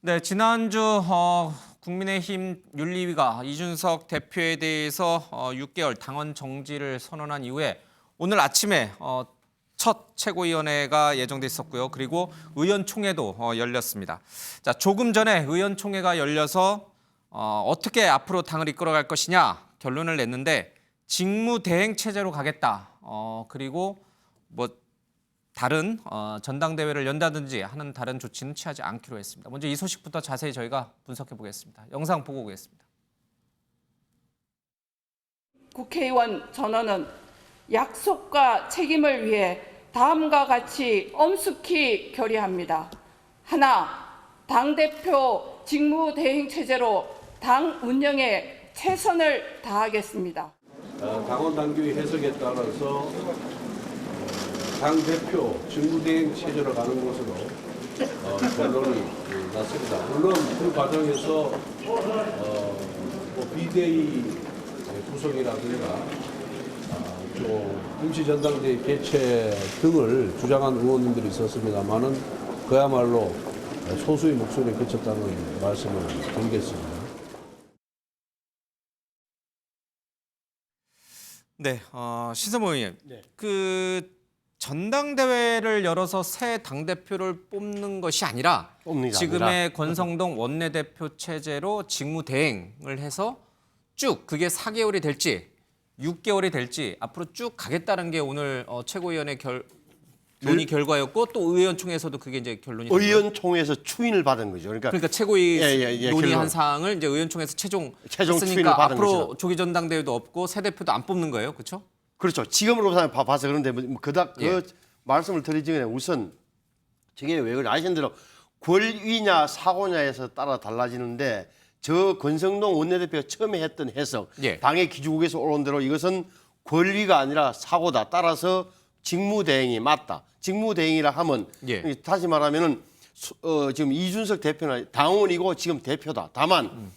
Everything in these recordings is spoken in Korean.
네, 지난주 국민의힘 윤리위가 이준석 대표에 대해서 6개월 당원 정지를 선언한 이후에 오늘 아침에 첫 최고위원회가 예정돼 있었고요. 그리고 의원총회도 열렸습니다. 자, 조금 전에 의원총회가 열려서 어떻게 앞으로 당을 이끌어갈 것이냐 결론을 냈는데 직무대행 체제로 가겠다. 그리고 뭐 다른 전당대회를 연다든지 하는 다른 조치는 취하지 않기로 했습니다. 먼저 이 소식부터 자세히 저희가 분석해 보겠습니다. 영상 보고 오겠습니다. 국회의원 전원은 약속과 책임을 위해 다음과 같이 엄숙히 결의합니다. 하나, 당대표 직무대행 체제로 당 운영에 최선을 다하겠습니다. 당원 당규의 해석에 따라서 당대표 직무대행 체제로 가는 것으로 결론이 났습니다. 물론 그 과정에서 비대위 구성이라든가 또 임시전당대회 개최 등을 주장한 의원님들이 있었습니다만은 그야말로 소수의 목소리에 그쳤다는 말씀을 드리겠습니다. 네, 신성모 의원님. 네. 그 전당대회를 열어서 새 당대표를 뽑는 것이 아니라 지금의 권성동 원내대표 체제로 직무대행을 해서 쭉 그게 4개월이 될지 6개월이 될지 앞으로 쭉 가겠다는 게 오늘 최고위원회 논의 결과였고 또 의원총회에서도 그게 이제 결론이 의원총회에서 추인을 받은 거죠. 그러니까 최고위 논의한 결론. 사항을 이제 의원총회에서 최종 추인을 했으니까 받은 앞으로 것이죠. 조기 전당대회도 없고 새 대표도 안 뽑는 거예요, 그렇죠? 그렇죠. 지금으로 봐서 그런데 그 말씀을 드리기 전에 우선 저게 왜 그래 아시는 대로 권위냐 사고냐에서 따라 달라지는데 저 권성동 원내대표가 처음에 했던 해석 당의 기주국에서 올라온 대로 이것은 권위가 아니라 사고다. 따라서 직무대행이 맞다. 직무대행이라 하면 다시 말하면은 지금 이준석 대표는 당원이고 지금 대표다. 다만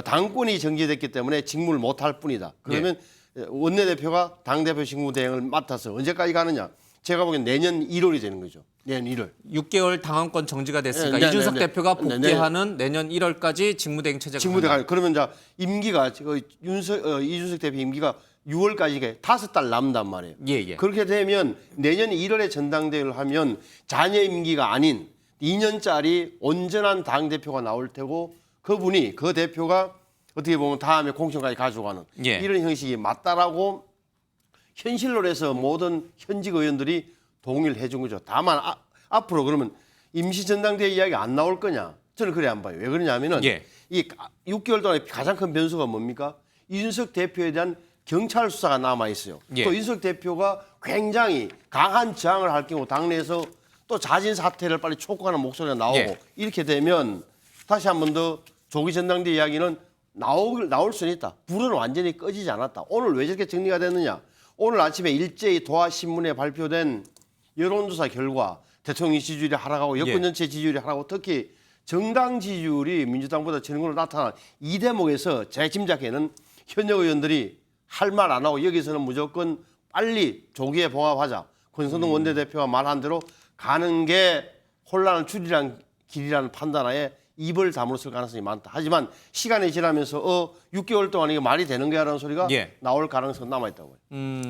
당권이 정지됐기 때문에 직무를 못할 뿐이다. 그러면 원내대표가 당대표 직무대행을 맡아서 언제까지 가느냐? 제가 보기엔 내년 1월이 되는 거죠. 내년 1월. 6개월 당원권 정지가 됐으니까 이준석 대표가 복귀하는 내년 1월까지 직무대행 체제가 직무대행. 그러면 이제 임기가 이준석 대표 임기가 6월까지 5달 남단 말이에요. 그렇게 되면 내년 1월에 전당대회를 하면 잔여 임기가 아닌 2년짜리 온전한 당대표가 나올 테고 그 대표가 어떻게 보면 다음에 공천까지 가져가는 이런 형식이 맞다라고 현실로 해서 모든 현직 의원들이 동의를 해준 거죠. 다만 앞으로 그러면 임시전당대회 이야기 안 나올 거냐? 저는 그래 안 봐요. 왜 그러냐면은 이 6개월 동안에 가장 큰 변수가 뭡니까? 이준석 대표에 대한 경찰 수사가 남아 있어요. 또 이준석 대표가 굉장히 강한 저항을 할 경우 당내에서 또 자진 사퇴를 빨리 촉구하는 목소리가 나오고 이렇게 되면 다시 한 번 더 조기 전당대회 이야기는 나올 수는 있다. 불은 완전히 꺼지지 않았다. 오늘 왜 저렇게 정리가 됐느냐? 오늘 아침에 일제히 도하신문에 발표된 여론조사 결과 대통령 지지율이 하락하고 여권 전체 지지율이 하락하고 특히 정당 지지율이 민주당보다 전국으로 나타난 이 대목에서 제 짐작에는 현역 의원들이 할 말 안 하고 여기서는 무조건 빨리 조기에 봉합하자. 권성동 원내대표가 말한 대로 가는 게 혼란을 줄이란 길이라는 판단하에 입을 다물었을 가능성이 많다. 하지만 시간이 지나면서 6개월 동안 이게 말이 되는 거야라는 소리가 나올 가능성은 남아있다고요.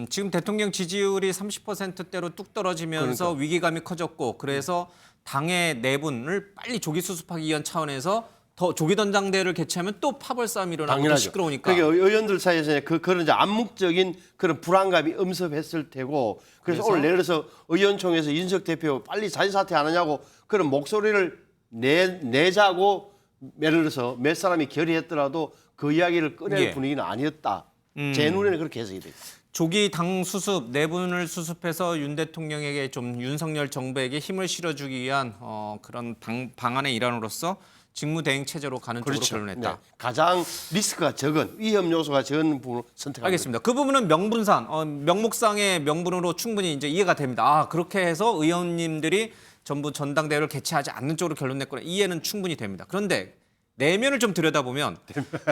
지금 대통령 지지율이 30%대로 뚝 떨어지면서 위기감이 커졌고 그래서 당의 내분을 빨리 조기 수습하기 위한 차원에서 더 조기 전당대회를 개최하면 또 파벌 싸움이 일어나고 시끄러우니까. 그러니까 의원들 사이에서 그런 이제 암묵적인 그런 불안감이 엄습했을 테고 그래서 오늘 예를 들어서 의원총회에서 이준석 대표 빨리 자진 사퇴 안 하냐고 그런 목소리를 내자고 예를 들어서 몇 사람이 결의했더라도 그 이야기를 꺼낼 분위기는 아니었다. 제 눈에는 그렇게 해석이 됩니다. 조기 당 수습, 내분을 수습해서 윤 대통령에게 좀 윤석열 정부에게 힘을 실어주기 위한 그런 방안의 일환으로서 직무대행 체제로 가는 쪽으로 결론했다. 가장 리스크가 적은 위험 요소가 적은 부분을 선택합니다. 알겠습니다. 그 부분은 명분상, 명목상의 명분으로 충분히 이제 이해가 됩니다. 그렇게 해서 의원님들이 전부 전당대회를 개최하지 않는 쪽으로 결론 냈거나 이해는 충분히 됩니다. 그런데 내면을 좀 들여다보면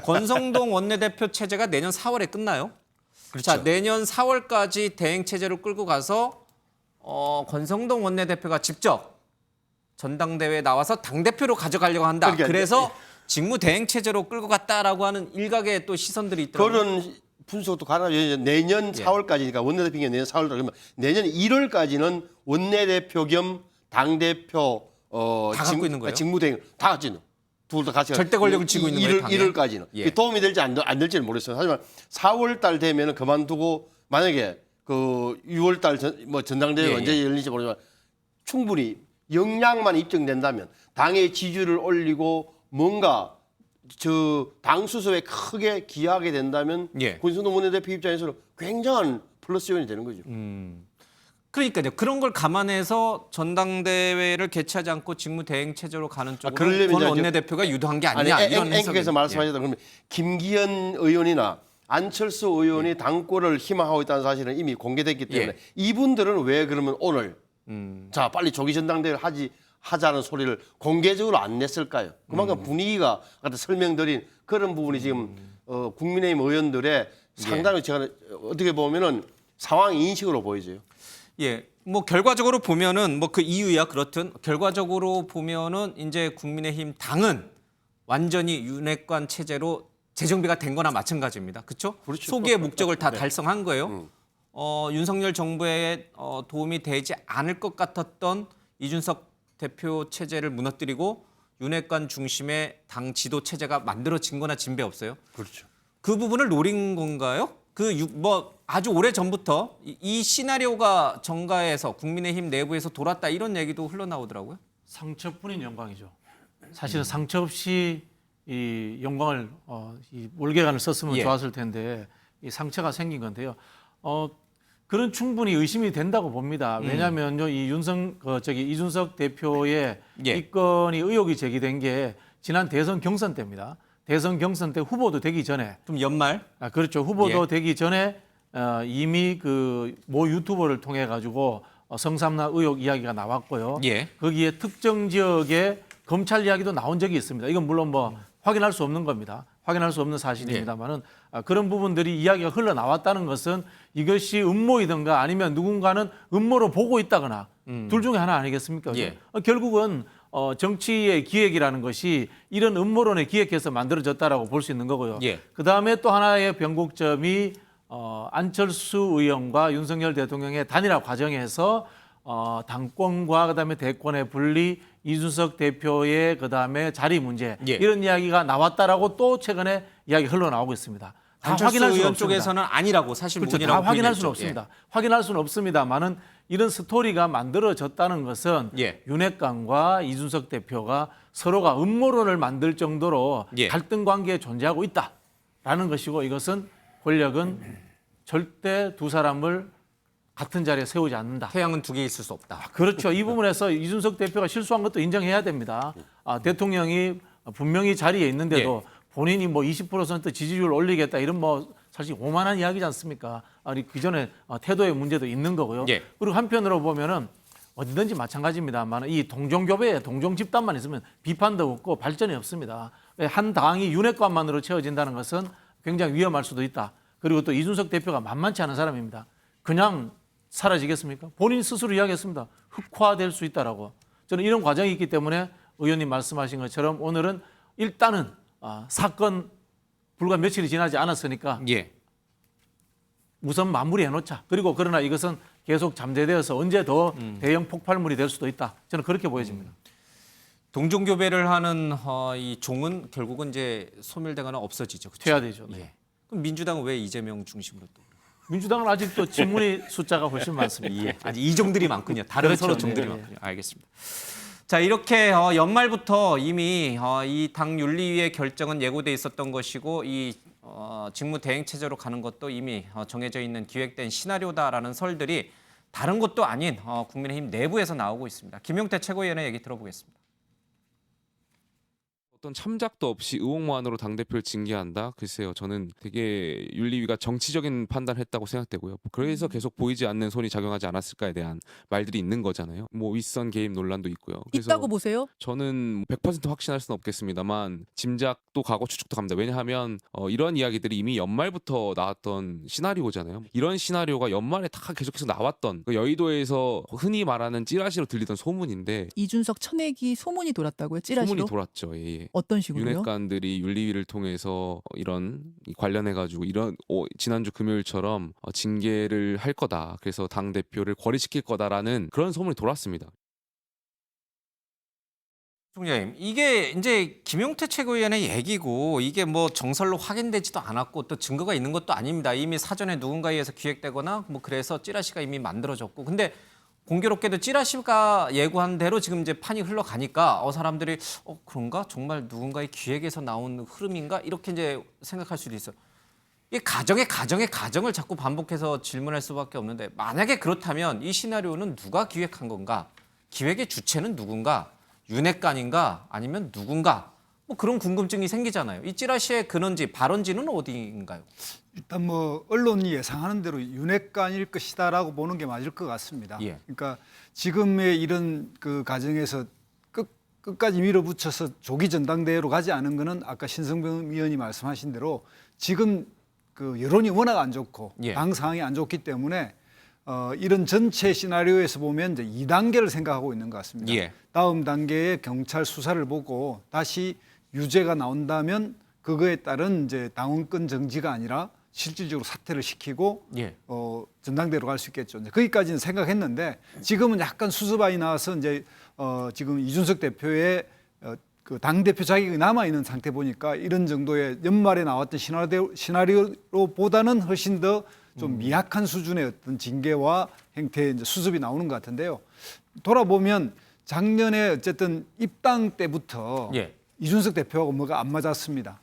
권성동 원내대표 체제가 내년 4월에 끝나요. 자, 내년 4월까지 대행 체제로 끌고 가서 권성동 원내대표가 직접 전당대회에 나와서 당대표로 가져가려고 한다. 그러니까 그래서 직무대행 체제로 끌고 갔다라고 하는 일각의 또 시선들이 있더라고요. 그런 분석도 가능하죠. 내년 4월까지니까 원내대표가 내년 4월 그러면 내년 1월까지는 원내대표 겸 당대표 다 갖고 있는 거예요? 직무대행 다 같이 둘 다 같이 절대 권력을 쥐고 있는 거예요, 당에? 1월까지는 예. 도움이 될지 안 될지는 모르겠어요. 하지만 4월 달 되면은 그만두고 만약에 그 6월 달 전당대회가 예, 언제 열릴지 모르지만 충분히 역량만 입증된다면 당의 지지율을 올리고 뭔가 저 당 수습에 크게 기여하게 된다면 예. 권순동 원내대표 입장에서는 굉장한 플러스 요인이 되는 거죠. 그러니까요. 그런 걸 감안해서 전당대회를 개최하지 않고 직무대행 체제로 가는 쪽으로 그러려면 권 이제 원내대표가 유도한 게 아니냐 이런 앵커께서 해석이 말씀하셨다 그러면 김기현 의원이나 안철수 의원이 당권을 희망하고 있다는 사실은 이미 공개됐기 때문에 예. 이분들은 왜 그러면 오늘 자 빨리 조기 전당대회를 하자는 소리를 공개적으로 안 냈을까요? 그만큼 분위기가 아까 설명드린 그런 부분이 지금 국민의힘 의원들의 상당히 제가 어떻게 보면은 상황 인식으로 보이죠. 예. 뭐 결과적으로 보면은 뭐 그 이유야 그렇든 결과적으로 보면은 이제 국민의힘 당은 완전히 윤핵관 체제로 재정비가 된 거나 마찬가지입니다. 그렇죠? 소기의 목적을 다 달성한 거예요. 윤석열 정부에 도움이 되지 않을 것 같았던 이준석 대표 체제를 무너뜨리고 윤핵관 중심의 당 지도 체제가 만들어진 거나 진배 없어요. 그렇죠. 그 부분을 노린 건가요? 뭐 아주 오래 전부터 이 시나리오가 정가에서 국민의힘 내부에서 돌았다 이런 얘기도 흘러나오더라고요. 상처뿐인 영광이죠. 사실은 상처 없이 이 영광을 이 몰개간을 썼으면 예. 좋았을 텐데 이 상처가 생긴 건데요. 그런 충분히 의심이 된다고 봅니다. 왜냐하면요, 이 이준석 대표의 예. 입건이 의혹이 제기된 게 지난 대선 경선 때입니다. 대선 경선 때 후보도 되기 전에 좀 연말 그렇죠. 후보도 예. 되기 전에 이미 그 모 유튜버를 통해 가지고 성삼납 의혹 이야기가 나왔고요. 예. 거기에 특정 지역에 검찰 이야기도 나온 적이 있습니다. 이건 물론 뭐 확인할 수 없는 겁니다. 확인할 수 없는 사실입니다만은 그런 부분들이 이야기가 흘러나왔다는 것은 이것이 음모이든가 아니면 누군가는 음모로 보고 있다거나 둘 중에 하나 아니겠습니까? 예. 결국은 정치의 기획이라는 것이 이런 음모론에 기획해서 만들어졌다라고 볼 수 있는 거고요. 예. 그다음에 또 하나의 변곡점이 안철수 의원과 윤석열 대통령의 단일화 과정에서 당권과 그다음에 대권의 분리, 이준석 대표의 그다음에 자리 문제 예. 이런 이야기가 나왔다라고 또 최근에 이야기 흘러나오고 있습니다. 다 안철수 확인할 수는 의원 없습니다. 쪽에서는 아니라고 사실 그렇죠. 문이라고 다 확인할 부인했죠. 수는 없습니다. 확인할 수는 없습니다만은 이런 스토리가 만들어졌다는 것은 예. 윤핵관과 이준석 대표가 서로가 음모론을 만들 정도로 예. 갈등 관계에 존재하고 있다라는 것이고 이것은 권력은 절대 두 사람을 같은 자리에 세우지 않는다. 태양은 두 개 있을 수 없다. 그렇죠. 이 부분에서 이준석 대표가 실수한 것도 인정해야 됩니다. 대통령이 분명히 자리에 있는데도 본인이 뭐 20% 지지율 올리겠다 이런 뭐 사실 오만한 이야기지 않습니까? 아니 그 전에 태도의 문제도 있는 거고요. 예. 그리고 한편으로 보면은 어디든지 마찬가지입니다만 이 동종교배에 동종 집단만 있으면 비판도 없고 발전이 없습니다. 한 당이 윤핵관만으로 채워진다는 것은 굉장히 위험할 수도 있다. 그리고 또 이준석 대표가 만만치 않은 사람입니다. 그냥 사라지겠습니까? 본인 스스로 이야기했습니다. 흑화될 수 있다라고. 저는 이런 과정이 있기 때문에 의원님 말씀하신 것처럼 오늘은 일단은 사건 불과 며칠이 지나지 않았으니까 예. 우선 마무리해 놓자. 그리고 그러나 이것은 계속 잠재되어서 언제 더 대형 폭발물이 될 수도 있다. 저는 그렇게 보여집니다. 동종교배를 하는 이 종은 결국은 이제 소멸되거나 없어지죠. 그렇죠? 퇴화되죠. 네. 예. 그럼 민주당은 왜 이재명 중심으로 또? 민주당은 아직도 친문의 숫자가 훨씬 많습니다. 예. 아직 이종들이 많군요. 다른 그렇죠. 서로 종들이 네, 많군요. 알겠습니다. 자, 이렇게 연말부터 이미 이 당 윤리위의 결정은 예고돼 있었던 것이고 이 직무 대행 체제로 가는 것도 이미 정해져 있는 기획된 시나리오다라는 설들이 다른 것도 아닌 국민의힘 내부에서 나오고 있습니다. 김용태 최고위원의 얘기 들어보겠습니다. 어떤 참작도 없이 의혹만으로 당대표를 징계한다? 글쎄요. 저는 되게 윤리위가 정치적인 판단을 했다고 생각되고요. 그래서 계속 보이지 않는 손이 작용하지 않았을까에 대한 말들이 있는 거잖아요. 뭐 윗선 개입 논란도 있고요. 그래서 있다고 보세요? 저는 100% 확신할 수는 없겠습니다만 짐작도 가고 추측도 갑니다. 왜냐하면 이런 이야기들이 이미 연말부터 나왔던 시나리오잖아요. 이런 시나리오가 연말에 다 계속해서 나왔던 그 여의도에서 흔히 말하는 찌라시로 들리던 소문인데 이준석 쳐내기 소문이 돌았다고요? 찌라시로? 소문이 돌았죠. 예. 어떤 식으로요? 윤핵관들이 윤리위를 통해서 이런 관련해가지고 이런 지난주 금요일처럼 징계를 할 거다. 그래서 당 대표를 거리시킬 거다라는 그런 소문이 돌았습니다. 총장님, 이게 이제 김용태 최고위원의 얘기고 이게 뭐 정설로 확인되지도 않았고 또 증거가 있는 것도 아닙니다. 이미 사전에 누군가에 의해서 기획되거나 뭐 그래서 찌라시가 이미 만들어졌고, 근데 공교롭게도 찌라시가 예고한 대로 지금 이제 판이 흘러가니까 사람들이 그런가? 정말 누군가의 기획에서 나온 흐름인가? 이렇게 이제 생각할 수도 있어요. 이 가정을 자꾸 반복해서 질문할 수밖에 없는데, 만약에 그렇다면 이 시나리오는 누가 기획한 건가? 기획의 주체는 누군가? 윤핵관인가? 아니면 누군가? 뭐 그런 궁금증이 생기잖아요. 이 찌라시의 근원지, 발원지는 어디인가요? 일단 뭐 언론이 예상하는 대로 윤핵관일 것이다라고 보는 게 맞을 것 같습니다. 예. 그러니까 지금의 이런 그 과정에서 끝까지 밀어붙여서 조기 전당대회로 가지 않은 거는 아까 신성병 의원이 말씀하신 대로 지금 그 여론이 워낙 안 좋고 예. 당 상황이 안 좋기 때문에 이런 전체 시나리오에서 보면 이제 2단계를 생각하고 있는 것 같습니다. 예. 다음 단계의 경찰 수사를 보고 다시 유죄가 나온다면 그거에 따른 이제 당원권 정지가 아니라 실질적으로 사퇴를 시키고 예. 전당대회로 갈 수 있겠죠. 이제 거기까지는 생각했는데 지금은 약간 수습안이 나와서 이제 지금 이준석 대표의 그 당대표 자격이 남아있는 상태 보니까 이런 정도의 연말에 나왔던 시나리오보다는 훨씬 더 좀 미약한 수준의 어떤 징계와 행태의 이제 수습이 나오는 것 같은데요. 돌아보면 작년에 어쨌든 입당 때부터 예. 이준석 대표하고 뭐가 안 맞았습니다.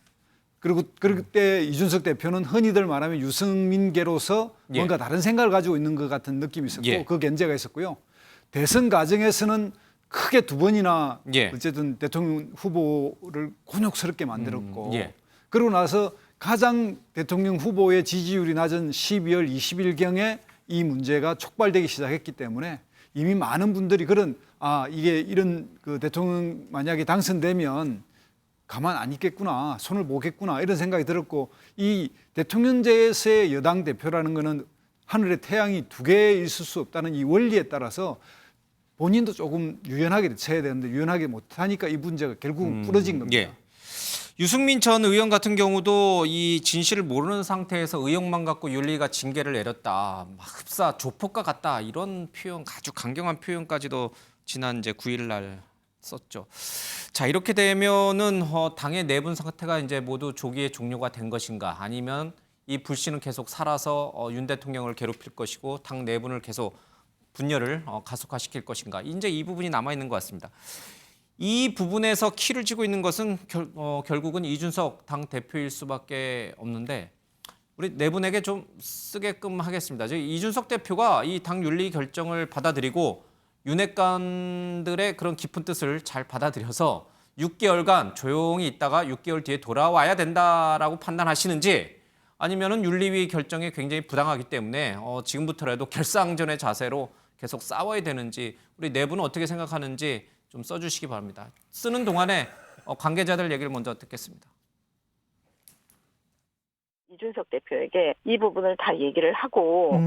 그리고 그때 이준석 대표는 흔히들 말하면 유승민계로서 예. 뭔가 다른 생각을 가지고 있는 것 같은 느낌이 있었고 예. 그 견제가 있었고요. 대선 과정에서는 크게 두 번이나 예. 어쨌든 대통령 후보를 곤욕스럽게 만들었고 예. 그러고 나서 가장 대통령 후보의 지지율이 낮은 12월 20일경에 이 문제가 촉발되기 시작했기 때문에 이미 많은 분들이 이게 이런 그 대통령 만약에 당선되면 가만 안 있겠구나, 손을 보겠구나 이런 생각이 들었고, 이 대통령제에서의 여당 대표라는 거는 하늘에 태양이 두 개 있을 수 없다는 이 원리에 따라서 본인도 조금 유연하게 대처해야 되는데 유연하게 못하니까 이 문제가 결국은 부러진 겁니다. 예. 유승민 전 의원 같은 경우도 이 진실을 모르는 상태에서 의혹만 갖고 윤리가 징계를 내렸다. 막 흡사 조폭과 같다. 이런 표현, 아주 강경한 표현까지도 지난 이제 9일 날 썼죠. 자, 이렇게 되면은 당의 내분 상태가 이제 모두 조기에 종료가 된 것인가? 아니면 이 불씨는 계속 살아서 윤 대통령을 괴롭힐 것이고 당 내분을 계속 분열을 가속화시킬 것인가? 이제 이 부분이 남아 있는 것 같습니다. 이 부분에서 키를 쥐고 있는 것은 결국은 이준석 당 대표일 수밖에 없는데, 우리 네 분에게 좀 쓰게끔 하겠습니다. 이준석 대표가 이 당 윤리 결정을 받아들이고 윤핵관들의 그런 깊은 뜻을 잘 받아들여서 6개월간 조용히 있다가 6개월 뒤에 돌아와야 된다라고 판단하시는지, 아니면은 윤리위 결정이 굉장히 부당하기 때문에 지금부터라도 결사항전의 자세로 계속 싸워야 되는지, 우리 네 분은 어떻게 생각하는지 좀 써주시기 바랍니다. 쓰는 동안에 관계자들 얘기를 먼저 듣겠습니다. 이준석 대표에게 이 부분을 다 얘기를 하고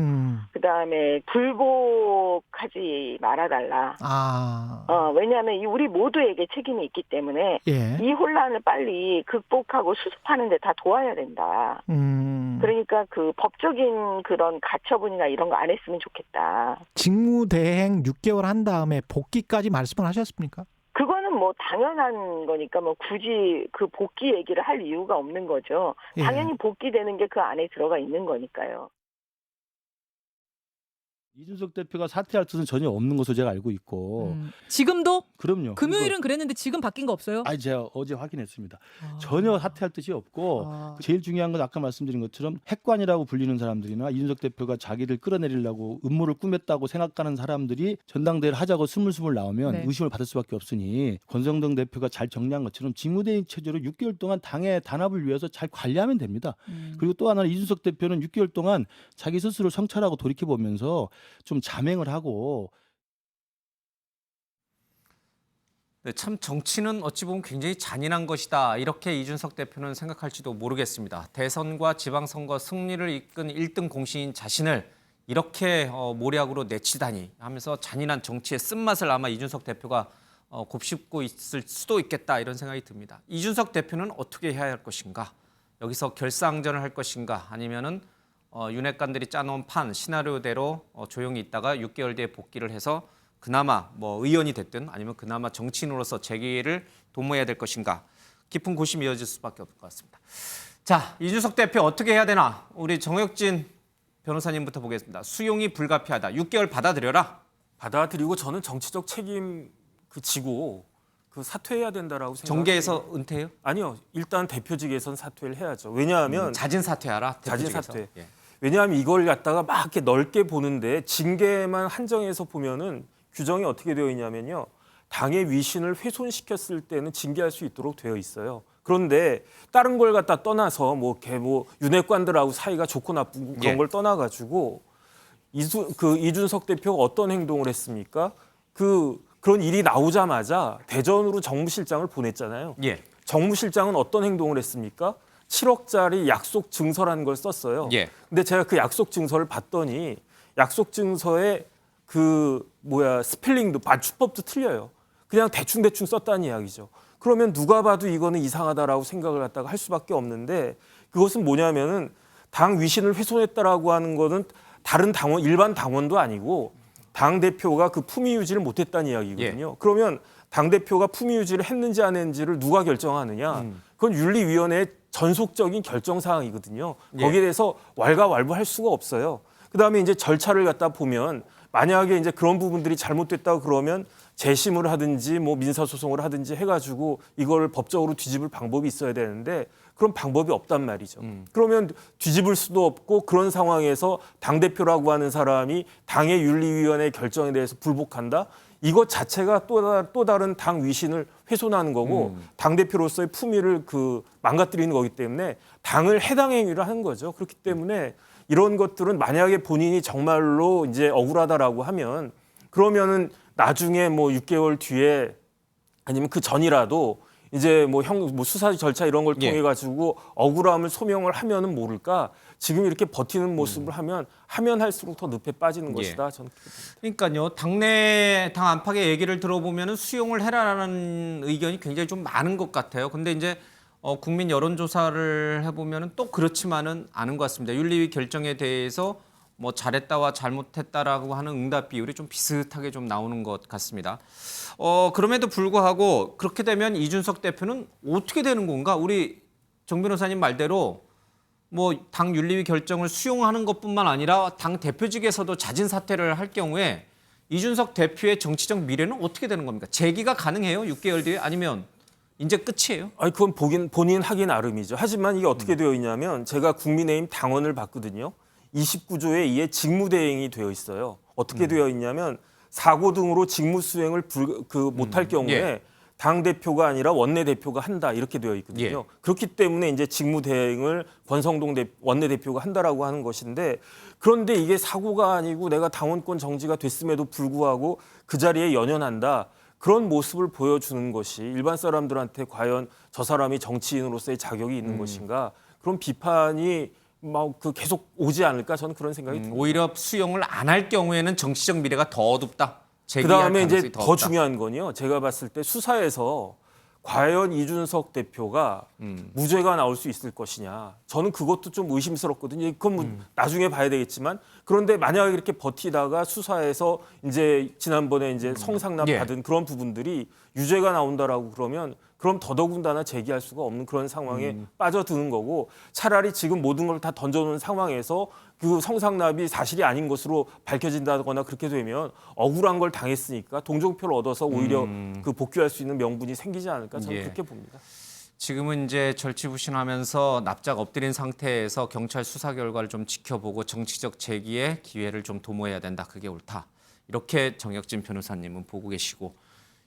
그다음에 불복하지 말아달라. 왜냐하면 우리 모두에게 책임이 있기 때문에 예. 이 혼란을 빨리 극복하고 수습하는 데 다 도와야 된다. 그러니까 그 법적인 그런 가처분이나 이런 거 안 했으면 좋겠다. 직무대행 6개월 한 다음에 복귀까지 말씀을 하셨습니까? 그거는 뭐 당연한 거니까 뭐 굳이 그 복귀 얘기를 할 이유가 없는 거죠. 예. 당연히 복귀되는 게 그 안에 들어가 있는 거니까요. 이준석 대표가 사퇴할 뜻은 전혀 없는 것으로 제가 알고 있고 지금도? 그럼요. 금요일은 그랬는데 지금 바뀐 거 없어요? 아니 제가 어제 확인했습니다. 전혀 사퇴할 뜻이 없고 제일 중요한 건 아까 말씀드린 것처럼 핵관이라고 불리는 사람들이나 이준석 대표가 자기를 끌어내리려고 음모를 꾸몄다고 생각하는 사람들이 전당대회를 하자고 스물스물 나오면 네. 의심을 받을 수밖에 없으니 권성동 대표가 잘 정리한 것처럼 직무대행 체제로 6개월 동안 당의 단합을 위해서 잘 관리하면 됩니다. 그리고 또 하나는 이준석 대표는 6개월 동안 자기 스스로 성찰하고 돌이켜보면서 좀 자맹을 하고 네, 참 정치는 어찌 보면 굉장히 잔인한 것이다. 이렇게 이준석 대표는 생각할지도 모르겠습니다. 대선과 지방선거 승리를 이끈 1등 공신인 자신을 이렇게 모략으로 내치다니 하면서 잔인한 정치의 쓴맛을 아마 이준석 대표가 곱씹고 있을 수도 있겠다 이런 생각이 듭니다. 이준석 대표는 어떻게 해야 할 것인가? 여기서 결사항전을 할 것인가? 아니면은 윤핵관들이 짜놓은 판 시나리오대로 조용히 있다가 6개월 뒤에 복귀를 해서 그나마 뭐 의원이 됐든 아니면 그나마 정치인으로서 재기를 도모해야 될 것인가? 깊은 고심이 이어질 수밖에 없을 것 같습니다. 자, 이준석 대표 어떻게 해야 되나? 우리 정혁진 변호사님부터 보겠습니다. 수용이 불가피하다. 6개월 받아들여라. 받아들이고 저는 정치적 책임 지고 사퇴해야 된다라고 생각해요. 정계에서 은퇴해요? 아니요. 일단 대표직에선 사퇴를 해야죠. 왜냐하면 자진 사퇴하라. 자진 대표직에서. 사퇴. 예. 왜냐하면 이걸 갖다가 막 이렇게 넓게 보는데 징계만 한정해서 보면은 규정이 어떻게 되어 있냐면요. 당의 위신을 훼손시켰을 때는 징계할 수 있도록 되어 있어요. 그런데 다른 걸 갖다 떠나서 윤핵관들하고 사이가 좋고 나쁜 그런 걸 떠나가지고 이준석 대표가 어떤 행동을 했습니까? 그런 일이 나오자마자 대전으로 정무실장을 보냈잖아요. 예. 정무실장은 어떤 행동을 했습니까? 7억짜리 약속 증서라는 걸 썼어요. 예. 근데 제가 그 약속 증서를 봤더니 약속 증서에 스펠링도 맞춤법도 틀려요. 그냥 대충 썼다는 이야기죠. 그러면 누가 봐도 이거는 이상하다라고 생각을 갖다가 할 수밖에 없는데 그것은 뭐냐면은 당 위신을 훼손했다라고 하는 거는 다른 당원 일반 당원도 아니고 당 대표가 그 품위 유지를 못했다는 이야기거든요. 그러면 당 대표가 품위 유지를 했는지 안 했는지를 누가 결정하느냐? 그건 윤리위원회의 전속적인 결정 사항이거든요. 거기에 대해서 왈가왈부할 수가 없어요. 그다음에 이제 절차를 갖다 보면 만약에 이제 그런 부분들이 잘못됐다고 그러면 재심을 하든지 민사소송을 하든지 해가지고 이걸 법적으로 뒤집을 방법이 있어야 되는데 그런 방법이 없단 말이죠. 그러면 뒤집을 수도 없고 그런 상황에서 당대표라고 하는 사람이 당의 윤리위원회 결정에 대해서 불복한다? 이것 자체가 또 다른 당 위신을 훼손하는 거고 당대표로서의 품위를 망가뜨리는 거기 때문에 당을 해당 행위를 하는 거죠. 그렇기 때문에 이런 것들은 만약에 본인이 정말로 이제 억울하다라고 하면 그러면은 나중에 6개월 뒤에 아니면 그 전이라도 이제 수사 절차 이런 걸 통해 가지고 억울함을 소명을 하면은 모를까 지금 이렇게 버티는 모습을 하면 할수록 더 늪에 빠지는 것이다. 저는 그러니까요. 당내 당 안팎의 얘기를 들어보면은 수용을 해라라는 의견이 굉장히 좀 많은 것 같아요. 근데 이제 국민 여론조사를 해보면은 또 그렇지만은 않은 것 같습니다. 윤리위 결정에 대해서 잘했다와 잘못했다라고 하는 응답 비율이 좀 비슷하게 좀 나오는 것 같습니다. 그럼에도 불구하고 그렇게 되면 이준석 대표는 어떻게 되는 건가? 우리 정 변호사님 말대로 당 윤리위 결정을 수용하는 것뿐만 아니라 당 대표직에서도 자진 사퇴를 할 경우에 이준석 대표의 정치적 미래는 어떻게 되는 겁니까? 재기가 가능해요? 6개월 뒤에? 아니면 이제 끝이에요? 아니 그건 본인 하기 나름이죠. 하지만 이게 어떻게 되어 있냐면 제가 국민의힘 당원을 봤거든요. 29조에 의해 직무대행이 되어 있어요. 어떻게 되어 있냐면 사고 등으로 직무 수행을 못할 경우에 당 대표가 아니라 원내 대표가 한다 이렇게 되어 있거든요. 그렇기 때문에 이제 직무대행을 권성동 원내 대표가 한다라고 하는 것인데 그런데 이게 사고가 아니고 내가 당원권 정지가 됐음에도 불구하고 그 자리에 연연한다. 그런 모습을 보여주는 것이 일반 사람들한테 과연 저 사람이 정치인으로서의 자격이 있는 것인가 그런 비판이 계속 오지 않을까 저는 그런 생각이 듭니다. 오히려 수용을 안 할 경우에는 정치적 미래가 더 어둡다. 그다음에 이제 더 중요한 건요. 제가 봤을 때 수사에서 과연 이준석 대표가 무죄가 나올 수 있을 것이냐. 저는 그것도 좀 의심스럽거든요. 그건 나중에 봐야 되겠지만 그런데 만약에 이렇게 버티다가 수사에서 이제 지난번에 이제 성상납 받은 그런 부분들이 유죄가 나온다라고 그러면 그럼 더더군다나 제기할 수가 없는 그런 상황에 빠져드는 거고 차라리 지금 모든 걸 다 던져놓은 상황에서 그 성상납이 사실이 아닌 것으로 밝혀진다거나 그렇게 되면 억울한 걸 당했으니까 동정표를 얻어서 오히려 그 복귀할 수 있는 명분이 생기지 않을까 저는 예. 그렇게 봅니다. 지금은 이제 절치부심하면서 납작 엎드린 상태에서 경찰 수사 결과를 좀 지켜보고 정치적 제기의 기회를 좀 도모해야 된다. 그게 옳다. 이렇게 정혁진 변호사님은 보고 계시고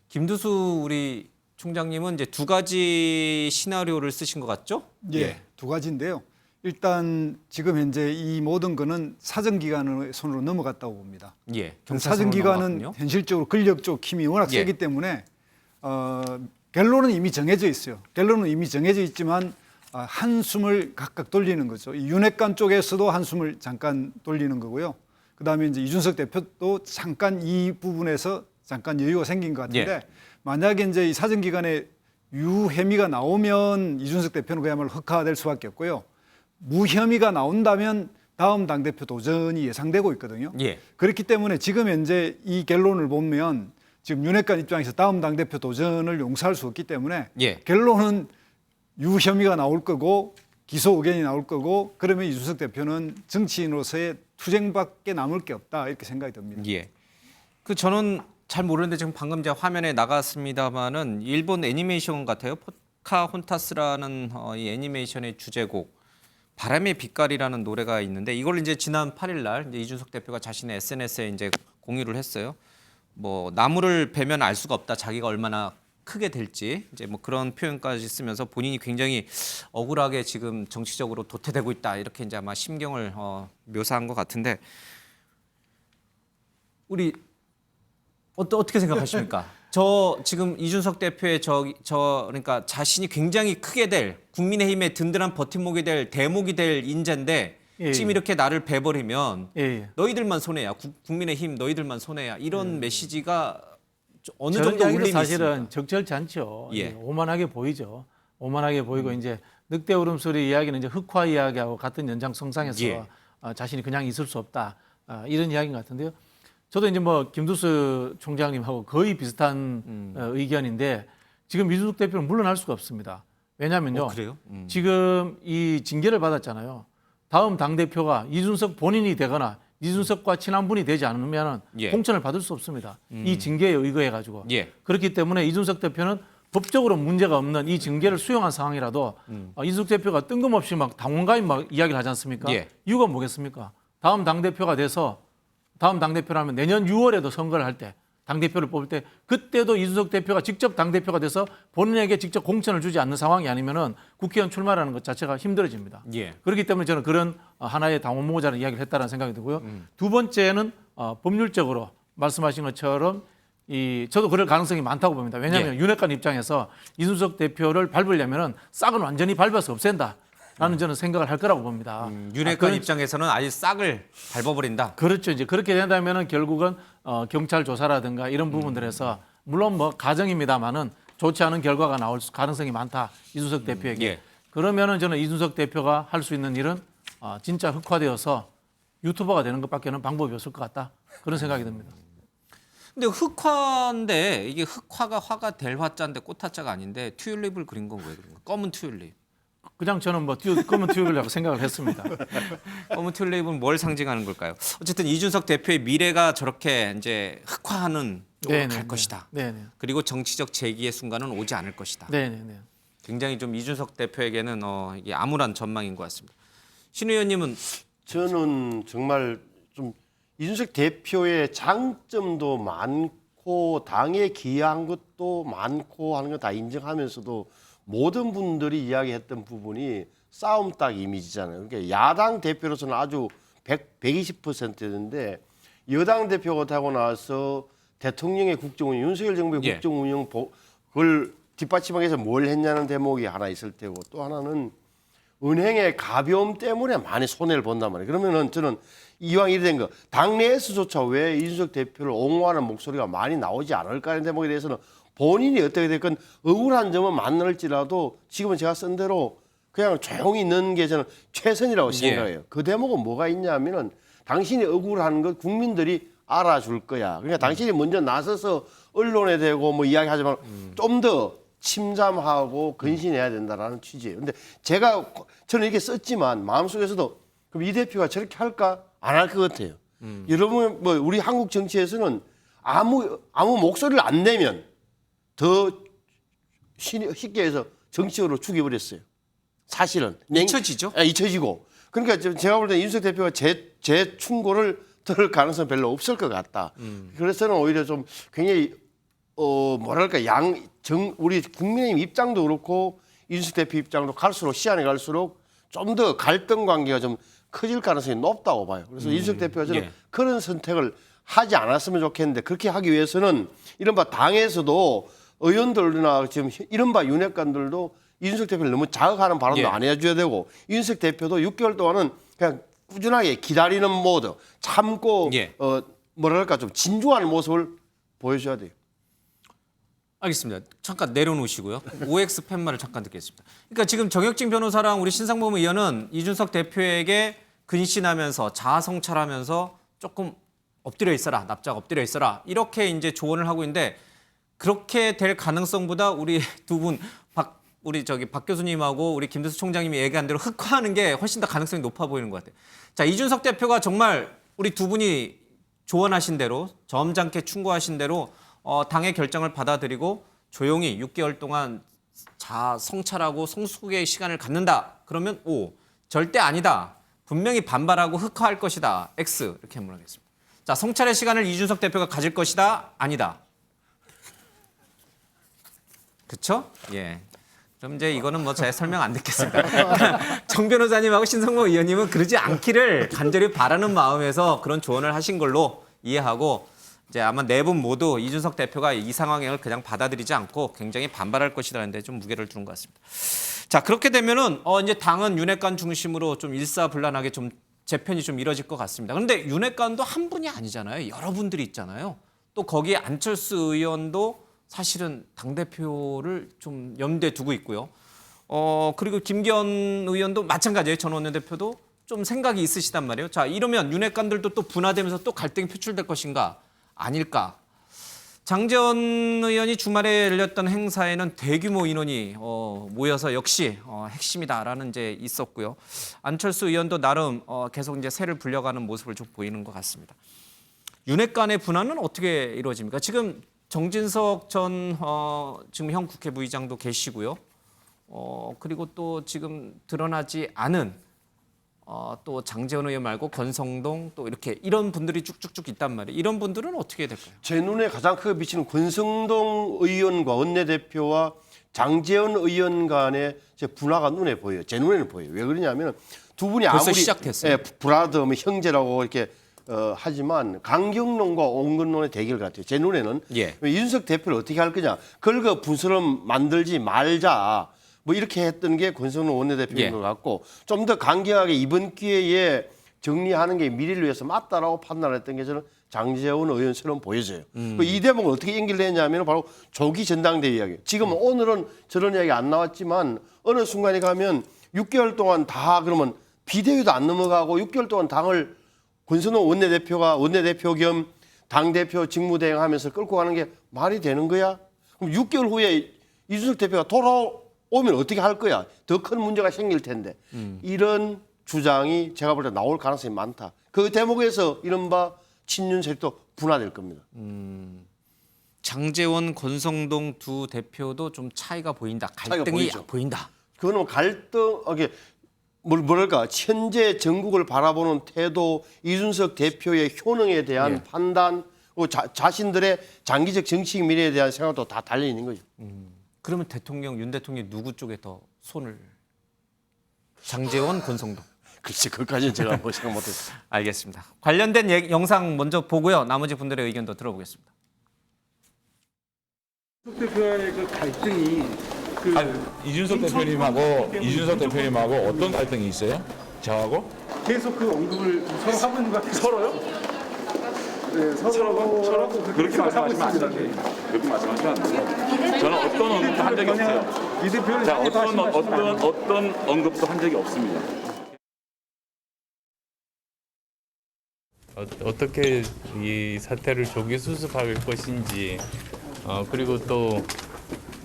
김두수 우리 총장님은 이제 두 가지 시나리오를 쓰신 것 같죠? 예, 두 가지인데요. 일단 지금 현재 이 모든 거는 사정기관의 손으로 넘어갔다고 봅니다. 예. 사정기관은 넘어갔군요. 현실적으로 권력 쪽 힘이 워낙 예. 세기 때문에 결론은 이미 정해져 있어요. 결론은 이미 정해져 있지만 한숨을 각각 돌리는 거죠. 이 윤핵관 쪽에서도 한숨을 잠깐 돌리는 거고요. 그다음에 이제 이준석 대표도 잠깐 이 부분에서 잠깐 여유가 생긴 것 같은데 예. 만약에 이제 이 사정기관에 유혐의가 나오면 이준석 대표는 그야말로 흑화될 수밖에 없고요. 무혐의가 나온다면 다음 당대표 도전이 예상되고 있거든요. 예. 그렇기 때문에 지금 현재 이 결론을 보면 지금 윤핵관 입장에서 다음 당대표 도전을 용서할 수 없기 때문에 예. 결론은 유혐의가 나올 거고 기소 의견이 나올 거고 그러면 이준석 대표는 정치인으로서의 투쟁밖에 남을 게 없다 이렇게 생각이 듭니다. 예. 그 저는 잘 모르는데 지금 방금 제가 화면에 나갔습니다만은 일본 애니메이션 같아요. 포카혼타스라는 이 애니메이션의 주제곡 바람의 빛깔이라는 노래가 있는데 이걸 이제 지난 8일 날 이제 이준석 대표가 자신의 SNS에 이제 공유를 했어요. 뭐 나무를 베면 알 수가 없다. 자기가 얼마나 크게 될지 이제 뭐 그런 표현까지 쓰면서 본인이 굉장히 억울하게 지금 정치적으로 도태되고 있다. 이렇게 이제 아마 심경을 묘사한 것 같은데 우리 어떻게 생각하십니까? 저 지금 이준석 대표의 그러니까 자신이 굉장히 크게 될 국민의힘의 든든한 버팀목이 될 대목이 될 인재인데 예, 지금 예. 이렇게 나를 베버리면 예. 너희들만 손해야. 국민의힘 너희들만 손해야. 이런 메시지가 어느 저런 정도 이야기도 울림이 사실은 있습니까? 적절치 않죠. 예. 오만하게 보이죠. 오만하게 보이고 이제 늑대 울음소리 이야기는 이제 흑화 이야기하고 같은 연장선상에서 예. 자신이 그냥 있을 수 없다 이런 이야기인 것 같은데요. 저도 이제 뭐 김두수 총장님하고 거의 비슷한 의견인데 지금 이준석 대표는 물러날 수가 없습니다. 왜냐하면요. 그래요? 지금 이 징계를 받았잖아요. 다음 당 대표가 이준석 본인이 되거나 이준석과 친한 분이 되지 않으면 예. 공천을 받을 수 없습니다. 이 징계에 의거해 가지고. 예. 그렇기 때문에 이준석 대표는 법적으로 문제가 없는 이 징계를 수용한 상황이라도 이준석 대표가 뜬금없이 막 당원가입 막 이야기를 하지 않습니까? 예. 이유가 뭐겠습니까? 다음 당 대표가 돼서 다음 당 대표라면 내년 6월에도 선거를 할 때 당 대표를 뽑을 때 그때도 이준석 대표가 직접 당 대표가 돼서 본인에게 직접 공천을 주지 않는 상황이 아니면은 국회의원 출마라는 것 자체가 힘들어집니다. 예. 그렇기 때문에 저는 그런 하나의 당원 모자라는 이야기를 했다는 생각이 들고요. 두 번째는 법률적으로 말씀하신 것처럼 저도 그럴 가능성이 많다고 봅니다. 왜냐하면 윤핵관 입장에서 이준석 대표를 밟으려면은 싹은 완전히 밟아서 없앤다. 라는 저는 생각을 할 거라고 봅니다. 윤핵관 입장에서는 아예 싹을 밟아버린다. 그렇죠. 이제 그렇게 된다면은 결국은 경찰 조사라든가 이런 부분들에서 물론 뭐 가정입니다만은 좋지 않은 결과가 나올 가능성이 많다. 이준석 대표에게. 예. 그러면은 저는 이준석 대표가 할 수 있는 일은 진짜 흑화되어서 유튜버가 되는 것밖에는 방법이 없을 것 같다. 그런 생각이 듭니다. 근데 흑화인데 이게 흑화가 화가 될 화자인데 꽃화자가 아닌데 튤립을 그린 건 왜 그런 거예요? 검은 튤립. 그냥 저는 뭐 검은 튜브라고 생각을 했습니다. 검은 튤립은 뭘 상징하는 걸까요? 어쨌든 이준석 대표의 미래가 저렇게 이제 흑화하는 쪽으로 갈 것이다. 네네. 그리고 정치적 재기의 순간은 오지 않을 것이다. 네네네. 굉장히 좀 이준석 대표에게는 이게 암울한 전망인 것 같습니다. 신 의원님은 저는 정말 좀 이준석 대표의 장점도 많고 당에 기여한 것도 많고 하는 거 다 인정하면서도 모든 분들이 이야기했던 부분이 싸움 딱 이미지잖아요. 그러니까 야당 대표로서는 아주 120%였는데 여당 대표가 되고 나서 대통령의 국정운영, 윤석열 정부의 예. 국정운영 그걸 뒷받침하기 위해서 뭘 했냐는 대목이 하나 있을 테고 또 하나는 은행의 가벼움 때문에 많이 손해를 본단 말이에요. 그러면은 저는 이왕 이래 된 거 당내에서조차 왜 이준석 대표를 옹호하는 목소리가 많이 나오지 않을까 하는 대목에 대해서는 본인이 어떻게 됐건 억울한 점은 많을지라도 지금은 제가 쓴 대로 그냥 조용히 있는 게 저는 최선이라고 생각해요. 그 대목은 뭐가 있냐면은 당신이 억울한 것 국민들이 알아줄 거야. 그러니까 당신이 먼저 나서서 언론에 대고 뭐 이야기하지만 좀 더 침잠하고 근신해야 된다라는 취지예요. 근데 저는 이렇게 썼지만 마음속에서도 그럼 이 대표가 저렇게 할까? 안 할 것 같아요. 여러분 뭐 우리 한국 정치에서는 아무 목소리를 안 내면 더 쉽게 해서 정치적으로 죽여버렸어요. 사실은 잊혀지죠. 잊혀지고. 그러니까 제가 볼 때 윤석 대표가 제 충고를 들을 가능성 별로 없을 것 같다. 그래서는 오히려 좀 굉장히 뭐랄까 우리 국민의힘 입장도 그렇고 윤석 대표 입장도 갈수록 시간이 갈수록 좀 더 갈등 관계가 좀 커질 가능성이 높다고 봐요. 그래서 윤석 대표가 저는 예. 그런 선택을 하지 않았으면 좋겠는데 그렇게 하기 위해서는 이른바 당에서도 의원들이나 지금 이른바 윤핵관들도 윤석 대표를 너무 자극하는 발언도 예. 안 해줘야 되고 윤석 대표도 6개월 동안은 그냥 꾸준하게 기다리는 모드, 참고 예. 뭐랄까 좀 진중한 모습을 보여줘야 돼요. 알겠습니다. 잠깐 내려놓으시고요. OX 팻말을 잠깐 듣겠습니다. 그러니까 지금 정혁진 변호사랑 우리 신상범 의원은 이준석 대표에게 근신하면서 자아성찰하면서 조금 엎드려 있어라, 납작 엎드려 있어라 이렇게 이제 조언을 하고 있는데 그렇게 될 가능성보다 우리 두 분 박 교수님하고 우리 김대수 총장님이 얘기한 대로 흑화하는 게 훨씬 더 가능성이 높아 보이는 것 같아요. 자, 이준석 대표가 정말 우리 두 분이 조언하신 대로 점잖게 충고하신 대로 당의 결정을 받아들이고 조용히 6개월 동안 성찰하고 성숙의 시간을 갖는다. 그러면 O, 절대 아니다. 분명히 반발하고 흑화할 것이다. X 이렇게 물어보겠습니다. 자, 성찰의 시간을 이준석 대표가 가질 것이다. 아니다. 그렇죠? 예. 그럼 이제 이거는 뭐 제 설명 안 듣겠습니다. 정 변호사님하고 신성모 의원님은 그러지 않기를 간절히 바라는 마음에서 그런 조언을 하신 걸로 이해하고 이제 아마 네 분 모두 이준석 대표가 이 상황을 그냥 받아들이지 않고 굉장히 반발할 것이라는데 좀 무게를 두는 것 같습니다. 자, 그렇게 되면은 이제 당은 윤핵관 중심으로 좀 일사불란하게 좀 재편이 좀 이뤄질 것 같습니다. 그런데 윤핵관도 한 분이 아니잖아요. 여러 분들이 있잖아요. 또 거기에 안철수 의원도 사실은 당대표를 좀 염두에 두고 있고요. 그리고 김기현 의원도 마찬가지예요. 전 원내대표도 좀 생각이 있으시단 말이에요. 자, 이러면 윤핵관들도 또 분화되면서 또 갈등이 표출될 것인가? 아닐까? 장제원 의원이 주말에 열렸던 행사에는 대규모 인원이 모여서 역시 핵심이다라는 이제 있었고요. 안철수 의원도 나름 계속 이제 새를 불려가는 모습을 좀 보이는 것 같습니다. 윤핵관의 분화는 어떻게 이루어집니까? 지금 정진석 전 지금 현 국회 부의장도 계시고요. 그리고 또 지금 드러나지 않은 또 장제원 의원 말고 권성동 또 이렇게 이런 분들이 쭉쭉쭉 있단 말이에요. 이런 분들은 어떻게 될까요? 제 눈에 가장 크게 비치는 권성동 의원과 원내대표와 장제원 의원 간의 분화가 눈에 보여요. 제 눈에는 보여요. 왜 그러냐면 두 분이 벌써 아무리 시작됐어요. 브라더, 형제라고 이렇게 하지만 강경론과 온건론의 대결 같아요. 제 눈에는 예. 이준석 대표를 어떻게 할 거냐. 긁어 부스럼 만들지 말자. 뭐 이렇게 했던 게 권성동 원내대표인 예. 것 같고 좀 더 강경하게 이번 기회에 정리하는 게 미래를 위해서 맞다라고 판단했던 게 저는 장제원 의원처럼 보여져요. 이 대목을 어떻게 연결되냐면 바로 조기 전당대회 이야기. 지금 오늘은 저런 이야기 안 나왔지만 어느 순간에 가면 6개월 동안 다 그러면 비대위도 안 넘어가고 6개월 동안 당을 권성동 원내대표가 원내대표 겸 당대표 직무대행하면서 끌고 가는 게 말이 되는 거야? 그럼 6개월 후에 이준석 대표가 돌아오면 어떻게 할 거야? 더 큰 문제가 생길 텐데. 이런 주장이 제가 볼 때 나올 가능성이 많다. 그 대목에서 이른바 친윤 세력도 분화될 겁니다. 장제원, 권성동 두 대표도 좀 차이가 보인다. 갈등이 보인다. 그거는 갈등, 뭐랄까 현재 전국을 바라보는 태도, 이준석 대표의 효능에 대한 예. 판단, 자신들의 장기적 정치적 미래에 대한 생각도 다 달려 있는 거죠. 그러면 윤 대통령이 누구 쪽에 더 손을? 장제원, 권성동. 글쎄, 그것까지는 제가 뭐 생각 못했어요. 알겠습니다. 관련된 영상 먼저 보고요. 나머지 분들의 의견도 들어보겠습니다. 대표의 그 갈등이 이준석 대표님하고 어떤 갈등이 있어요? 저하고? 계속 그 언급을 서로 하고 있는 것 같아요. 서로요? 네, 서로 그렇게 말씀하시면 안 돼요. 그렇게 말씀하시면 안 돼요. 저는 어떤 언급도 한 적이 없어요. 이 대표는 자, 어떤 언급도 한 적이 없습니다. 어떻게 이 사태를 조기 수습할 것인지 그리고 또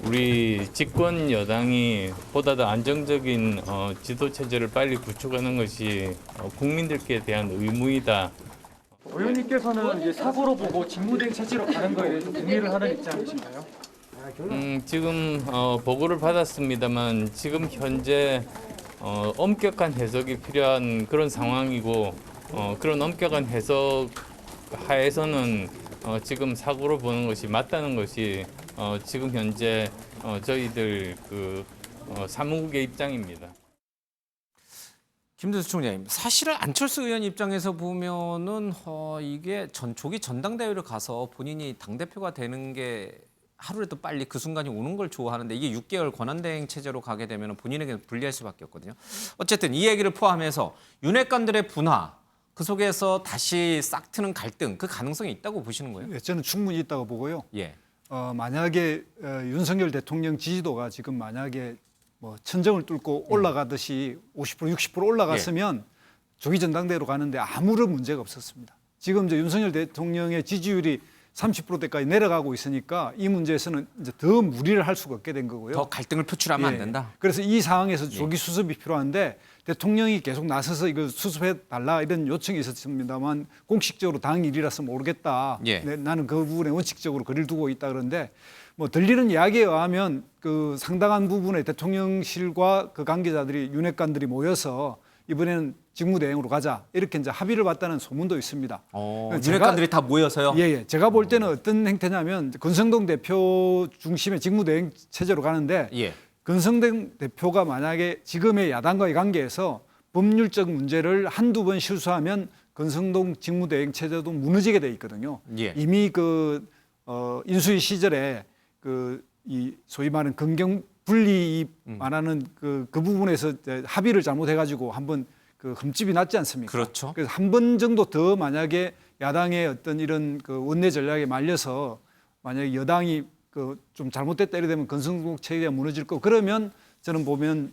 우리 집권 여당이 보다 더 안정적인 지도 체제를 빨리 구축하는 것이 국민들께 대한 의무이다. 의원님께서는 이제 사고로 보고 직무대행 체제로 가는 거에 대해서 동의를 하는 입장이신가요? 지금 보고를 받았습니다만 지금 현재 엄격한 해석이 필요한 그런 상황이고 그런 엄격한 해석 하에서는 지금 사고로 보는 것이 맞다는 것이 지금 현재 저희들 사무국의 입장입니다. 김두수 총장님, 사실은 안철수 의원 입장에서 보면은 이게 조기 전당대회를 가서 본인이 당대표가 되는 게 하루라도 빨리 그 순간이 오는 걸 좋아하는데 이게 6개월 권한대행 체제로 가게 되면 본인에게 불리할 수밖에 없거든요. 어쨌든 이 얘기를 포함해서 윤핵관들의 분화, 그 속에서 다시 싹 트는 갈등, 그 가능성이 있다고 보시는 거예요? 예, 저는 충분히 있다고 보고요. 예. 만약에 윤석열 대통령 지지도가 지금 만약에 뭐 천정을 뚫고 올라가듯이 50% 60% 올라갔으면 조기 전당대회로 가는데 아무런 문제가 없었습니다. 지금 이제 윤석열 대통령의 지지율이 30%대까지 내려가고 있으니까 이 문제에서는 이제 더 무리를 할 수가 없게 된 거고요. 더 갈등을 표출하면 안 된다. 그래서 이 상황에서 조기 수습이 필요한데 대통령이 계속 나서서 이걸 수습해 달라 이런 요청이 있었습니다만 공식적으로 당 일이라서 모르겠다. 나는 그 부분에 원칙적으로 거리를 두고 있다 그러는데 뭐 들리는 이야기에 의하면 그 상당한 부분의 대통령실과 그 관계자들이 윤핵관들이 모여서 이번에는 직무대행으로 가자 이렇게 이제 합의를 봤다는 소문도 있습니다. 윤핵관들이 다 모여서요? 예. 제가 볼 때는 어떤 행태냐면 권성동 대표 중심의 직무대행 체제로 가는데 권성동 대표가 만약에 지금의 야당과의 관계에서 법률적 문제를 한두 번 실수하면 권성동 직무대행 체제도 무너지게 돼 있거든요. 이미 인수위 시절에 이 소위 말하는 검경 분리 말하는 그 부분에서 합의를 잘못해가지고 한번 흠집이 났지 않습니까? 그렇죠. 그래서 한 번 정도 더 만약에 야당의 어떤 이런 원내 전략에 말려서 만약에 여당이 좀 잘못됐다 이래 되면 권성동 체제가 무너질 거 그러면 저는 보면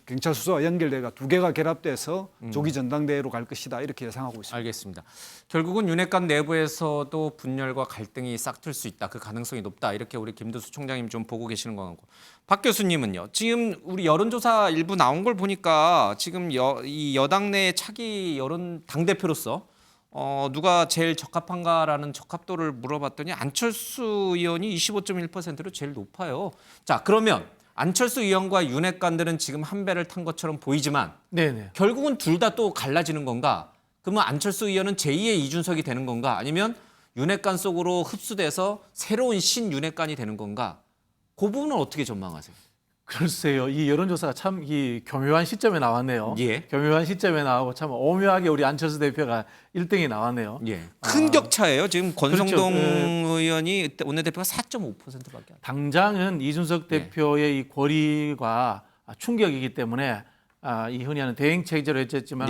경찰 수사와 연결돼가 두 개가 결합돼서 조기 전당대회로 갈 것이다 이렇게 예상하고 있습니다. 알겠습니다. 결국은 윤핵관 내부에서도 분열과 갈등이 싹틀 수 있다. 그 가능성이 높다. 이렇게 우리 김두수 총장님 좀 보고 계시는 거 같고. 박 교수님은요. 지금 우리 여론조사 일부 나온 걸 보니까 지금 이 여당 내 차기 여론 당대표로서 누가 제일 적합한가라는 적합도를 물어봤더니 안철수 의원이 25.1%로 제일 높아요. 자, 그러면 안철수 의원과 윤핵관들은 지금 한 배를 탄 것처럼 보이지만 결국은 둘 다 또 갈라지는 건가? 그러면 안철수 의원은 제2의 이준석이 되는 건가? 아니면 윤핵관 속으로 흡수돼서 새로운 신윤핵관이 되는 건가? 그 부분은 어떻게 전망하세요? 글쎄요. 이 여론조사가 참 교묘한 시점에 나왔네요. 교묘한 시점에 나오고 참 오묘하게 우리 안철수 대표가 1등이 나왔네요. 큰 격차예요. 지금 권성동 의원이 원내대표가 4.5%밖에 안 돼요. 당장은 이준석 대표의 이 권위가 충격이기 때문에 이 흔히 하는 대행 체제로 했지만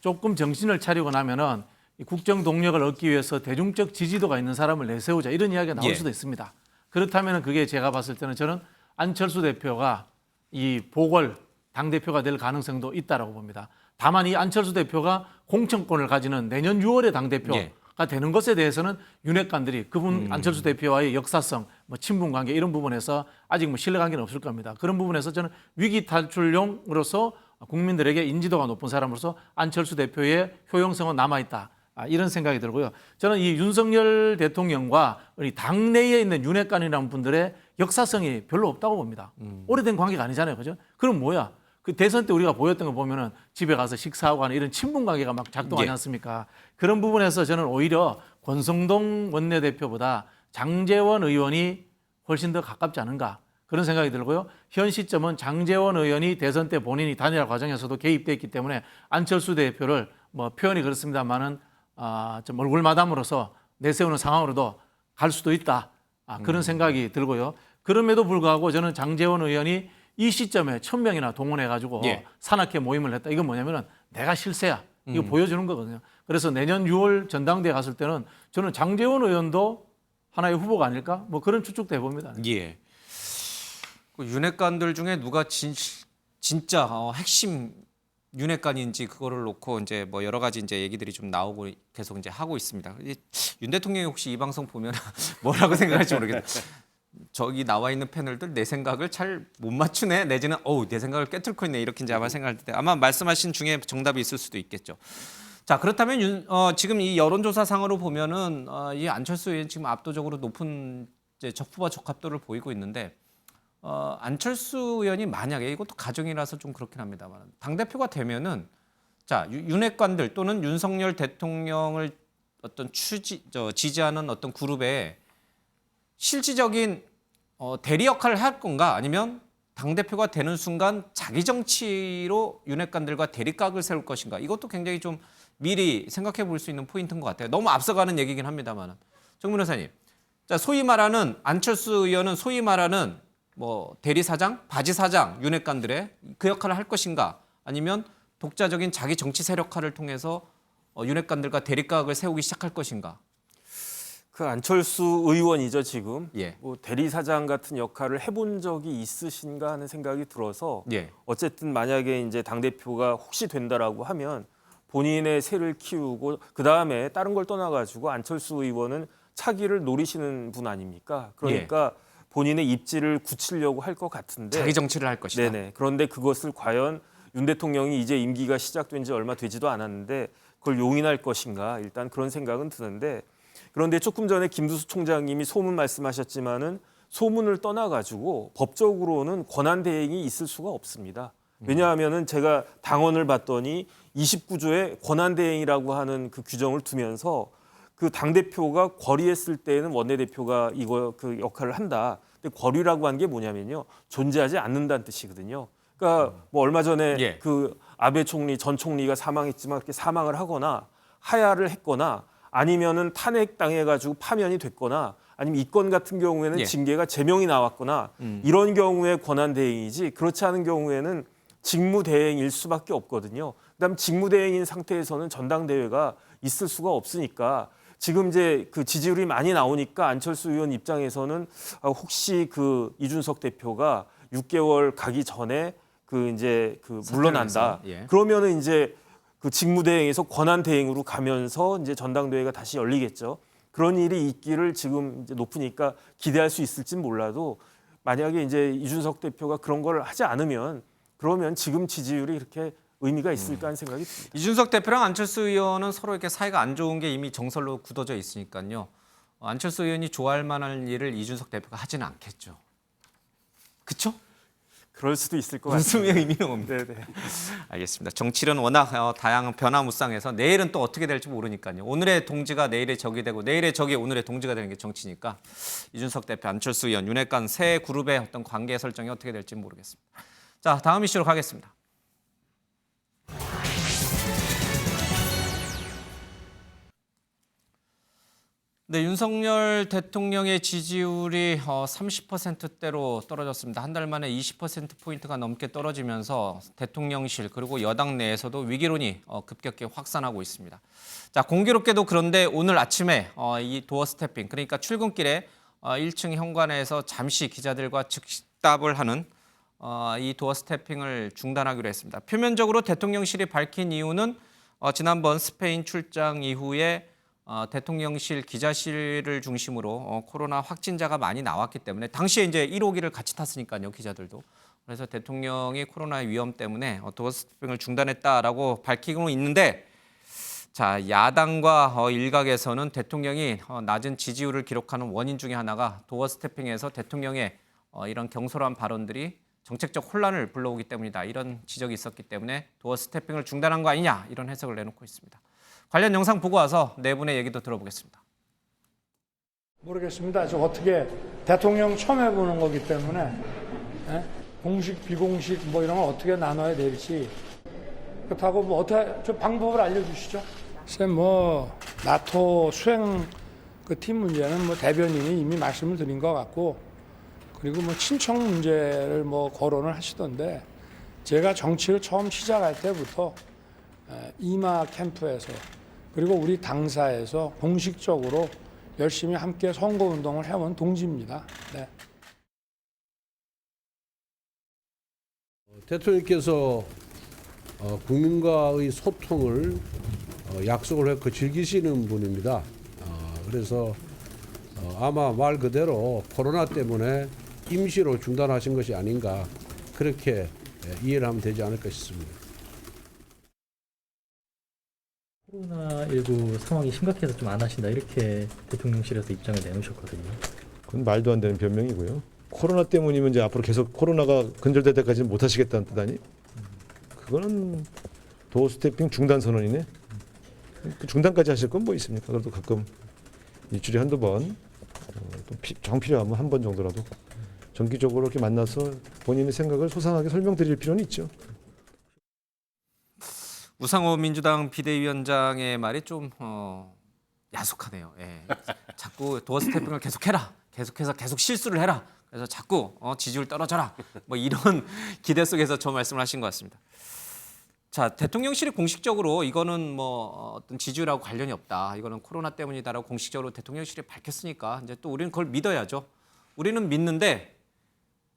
조금 정신을 차리고 나면은 이 국정 동력을 얻기 위해서 대중적 지지도가 있는 사람을 내세우자 이런 이야기가 나올 수도 있습니다. 그렇다면 그게 제가 봤을 때는 저는 안철수 대표가 이 보궐 당대표가 될 가능성도 있다라고 봅니다. 다만 이 안철수 대표가 공천권을 가지는 내년 6월에 당대표가 되는 것에 대해서는 윤핵관들이 그분 안철수 대표와의 역사성, 친분 관계 이런 부분에서 아직 신뢰 관계는 없을 겁니다. 그런 부분에서 저는 위기 탈출용으로서 국민들에게 인지도가 높은 사람으로서 안철수 대표의 효용성은 남아있다. 이런 생각이 들고요. 저는 이 윤석열 대통령과 우리 당내에 있는 윤핵관이라는 분들의 역사성이 별로 없다고 봅니다. 오래된 관계가 아니잖아요. 그죠? 그럼 뭐야? 그 대선 때 우리가 보였던 거 보면은 집에 가서 식사하고 하는 이런 친분 관계가 막 작동하지 않습니까? 그런 부분에서 저는 오히려 권성동 원내대표보다 장제원 의원이 훨씬 더 가깝지 않은가 그런 생각이 들고요. 현 시점은 장제원 의원이 대선 때 본인이 단일화 과정에서도 개입됐기 때문에 안철수 대표를 표현이 그렇습니다만은 좀 얼굴마담으로서 내세우는 상황으로도 갈 수도 있다. 그런 생각이 들고요. 그럼에도 불구하고 저는 장제원 의원이 이 시점에 1000명이나 동원해가지고 산악회 모임을 했다. 이건 뭐냐면은 내가 실세야. 이거 보여주는 거거든요. 그래서 내년 6월 전당대회 갔을 때는 저는 장제원 의원도 하나의 후보가 아닐까? 그런 추측도 해봅니다. 그 윤핵관들 중에 누가 진짜 핵심 윤핵관인지 그거를 놓고 이제 여러 가지 이제 얘기들이 좀 나오고 계속 이제 하고 있습니다. 윤 대통령이 혹시 이 방송 보면 뭐라고 생각할지 모르겠어요. 저기 나와 있는 패널들 내 생각을 잘 못 맞추네 내지는 내 생각을 꿰뚫고 있네 이렇게 이제 아마 생각할 때 아마 말씀하신 중에 정답이 있을 수도 있겠죠. 자 그렇다면 지금 이 여론조사상으로 보면은 이 안철수 의원 지금 압도적으로 높은 이제 적후보 적합도를 보이고 있는데 안철수 의원이 만약에 이것도 가정이라서 좀 그렇긴 합니다만 당 대표가 되면은 자 윤핵관들 또는 윤석열 대통령을 어떤 지지하는 어떤 그룹에 실질적인 대리 역할을 할 건가 아니면 당대표가 되는 순간 자기 정치로 윤핵관들과 대립각을 세울 것인가 이것도 굉장히 좀 미리 생각해 볼 수 있는 포인트인 것 같아요. 너무 앞서가는 얘기긴 합니다만 정 변호사님, 자 소위 말하는 안철수 의원은 소위 말하는 뭐 대리사장, 바지사장 윤핵관들의 그 역할을 할 것인가 아니면 독자적인 자기 정치 세력화를 통해서 윤핵관들과 대립각을 세우기 시작할 것인가? 그 안철수 의원이죠 지금 예. 뭐 대리사장 같은 역할을 해본 적이 있으신가 하는 생각이 들어서 예. 어쨌든 만약에 이제 당 대표가 혹시 된다라고 하면 본인의 세를 키우고 그 다음에 다른 걸 떠나가지고 안철수 의원은 차기를 노리시는 분 아닙니까? 그러니까 본인의 입지를 굳히려고 할 것 같은데 자기 정치를 할 것이다. 네네. 그런데 그것을 과연 윤 대통령이 이제 임기가 시작된 지 얼마 되지도 않았는데 그걸 용인할 것인가 일단 그런 생각은 드는데. 그런데 조금 전에 김두수 총장님이 소문 말씀하셨지만은 소문을 떠나가지고 법적으로는 권한 대행이 있을 수가 없습니다. 왜냐하면은 제가 당원을 봤더니 29조에 권한 대행이라고 하는 그 규정을 두면서 그 당 대표가 권위했을 때에는 원내대표가 이거 그 역할을 한다. 근데 권위라고 한 게 뭐냐면요, 존재하지 않는다는 뜻이거든요. 그러니까 뭐 얼마 전에 그 아베 총리 전 총리가 사망했지만 그렇게 사망을 하거나 하야를 했거나. 아니면은 탄핵당해가지고 파면이 됐거나 아니면 이 건 같은 경우에는 징계가 제명이 나왔거나 이런 경우에 권한대행이지 그렇지 않은 경우에는 직무대행일 수밖에 없거든요. 그다음 직무대행인 상태에서는 전당대회가 있을 수가 없으니까 지금 이제 그 지지율이 많이 나오니까 안철수 의원 입장에서는 혹시 그 이준석 대표가 6개월 가기 전에 그 이제 그 물러난다. 그러면은 이제 그 직무대행에서 권한대행으로 가면서 이제 전당대회가 다시 열리겠죠. 그런 일이 있기를 지금 이제 높으니까 기대할 수 있을진 몰라도 만약에 이제 이준석 대표가 그런 걸 하지 않으면 그러면 지금 지지율이 이렇게 의미가 있을까 하는 생각이 듭니다. 이준석 대표랑 안철수 의원은 서로 이렇게 사이가 안 좋은 게 이미 정설로 굳어져 있으니까요. 안철수 의원이 좋아할 만한 일을 이준석 대표가 하지는 않겠죠. 그렇죠? 그럴 수도 있을 것 같습니다. 웃음의 의미는 뭡니까? 네네. 알겠습니다. 정치는 워낙 다양한 변화무쌍해서 내일은 또 어떻게 될지 모르니까요. 오늘의 동지가 내일의 적이 되고 내일의 적이 오늘의 동지가 되는 게 정치니까 이준석 대표, 안철수 의원, 윤핵관 세 그룹의 어떤 관계 설정이 어떻게 될지 모르겠습니다. 자, 다음 이슈로 가겠습니다. 네, 윤석열 대통령의 지지율이 30%대로 떨어졌습니다. 한 달 만에 20%포인트가 넘게 떨어지면서 대통령실 그리고 여당 내에서도 위기론이 급격히 확산하고 있습니다. 자, 공교롭게도 그런데 오늘 아침에 이 도어 스태핑, 그러니까 출근길에 1층 현관에서 잠시 기자들과 즉답을 하는 이 도어 스태핑을 중단하기로 했습니다. 표면적으로 대통령실이 밝힌 이유는 지난번 스페인 출장 이후에 대통령실 기자실을 중심으로 코로나 확진자가 많이 나왔기 때문에 당시에 이제 1호기를 같이 탔으니까요, 기자들도. 그래서 대통령이 코로나의 위험 때문에 도어 스태핑을 중단했다라고 밝히고 있는데, 자, 야당과 일각에서는 대통령이 낮은 지지율을 기록하는 원인 중에 하나가 도어 스태핑에서 대통령의 이런 경솔한 발언들이 정책적 혼란을 불러오기 때문이다. 이런 지적이 있었기 때문에 도어 스태핑을 중단한 거 아니냐, 이런 해석을 내놓고 있습니다. 관련 영상 보고 와서 네 분의 얘기도 들어보겠습니다. 모르겠습니다. 저 어떻게 대통령 처음 해보는 거기 때문에 공식, 비공식 뭐 이런 걸 어떻게 나눠야 될지 그렇다고 뭐 어떻게 저 방법을 알려주시죠. 글쎄 뭐 나토 수행 그 팀 문제는 뭐 대변인이 이미 말씀을 드린 것 같고 그리고 뭐 친척 문제를 뭐 거론을 하시던데 제가 정치를 처음 시작할 때부터 이마 캠프에서 그리고 우리 당사에서 공식적으로 열심히 함께 선거운동을 해온 동지입니다. 네. 대통령께서 국민과의 소통을 약속을 했고 즐기시는 분입니다. 그래서 아마 말 그대로 코로나 때문에 임시로 중단하신 것이 아닌가 그렇게 이해를 하면 되지 않을까 싶습니다. 코로나19 상황이 심각해서 좀 안 하신다 이렇게 대통령실에서 입장을 내놓으셨거든요. 그건 말도 안 되는 변명이고요. 코로나 때문이면 이제 앞으로 계속 코로나가 근절될 때까지는 못 하시겠다는 뜻 아니? 그거는 도어 스태핑 중단 선언이네. 그 중단까지 하실 건 뭐 있습니까? 그래도 가끔 일주일에 한두 번, 정 필요하면 한 번 정도라도 정기적으로 이렇게 만나서 본인의 생각을 소상하게 설명드릴 필요는 있죠. 우상호 민주당 비대위원장의 말이 좀 야속하네요. 예. 자꾸 도어 스태핑을 계속해라. 계속해서 계속 실수를 해라. 그래서 자꾸 지지율 떨어져라. 뭐 이런 기대 속에서 저 말씀을 하신 것 같습니다. 자, 대통령실이 공식적으로 이거는 뭐 어떤 지지율하고 관련이 없다. 이거는 코로나 때문이다라고 공식적으로 대통령실이 밝혔으니까 이제 또 우리는 그걸 믿어야죠. 우리는 믿는데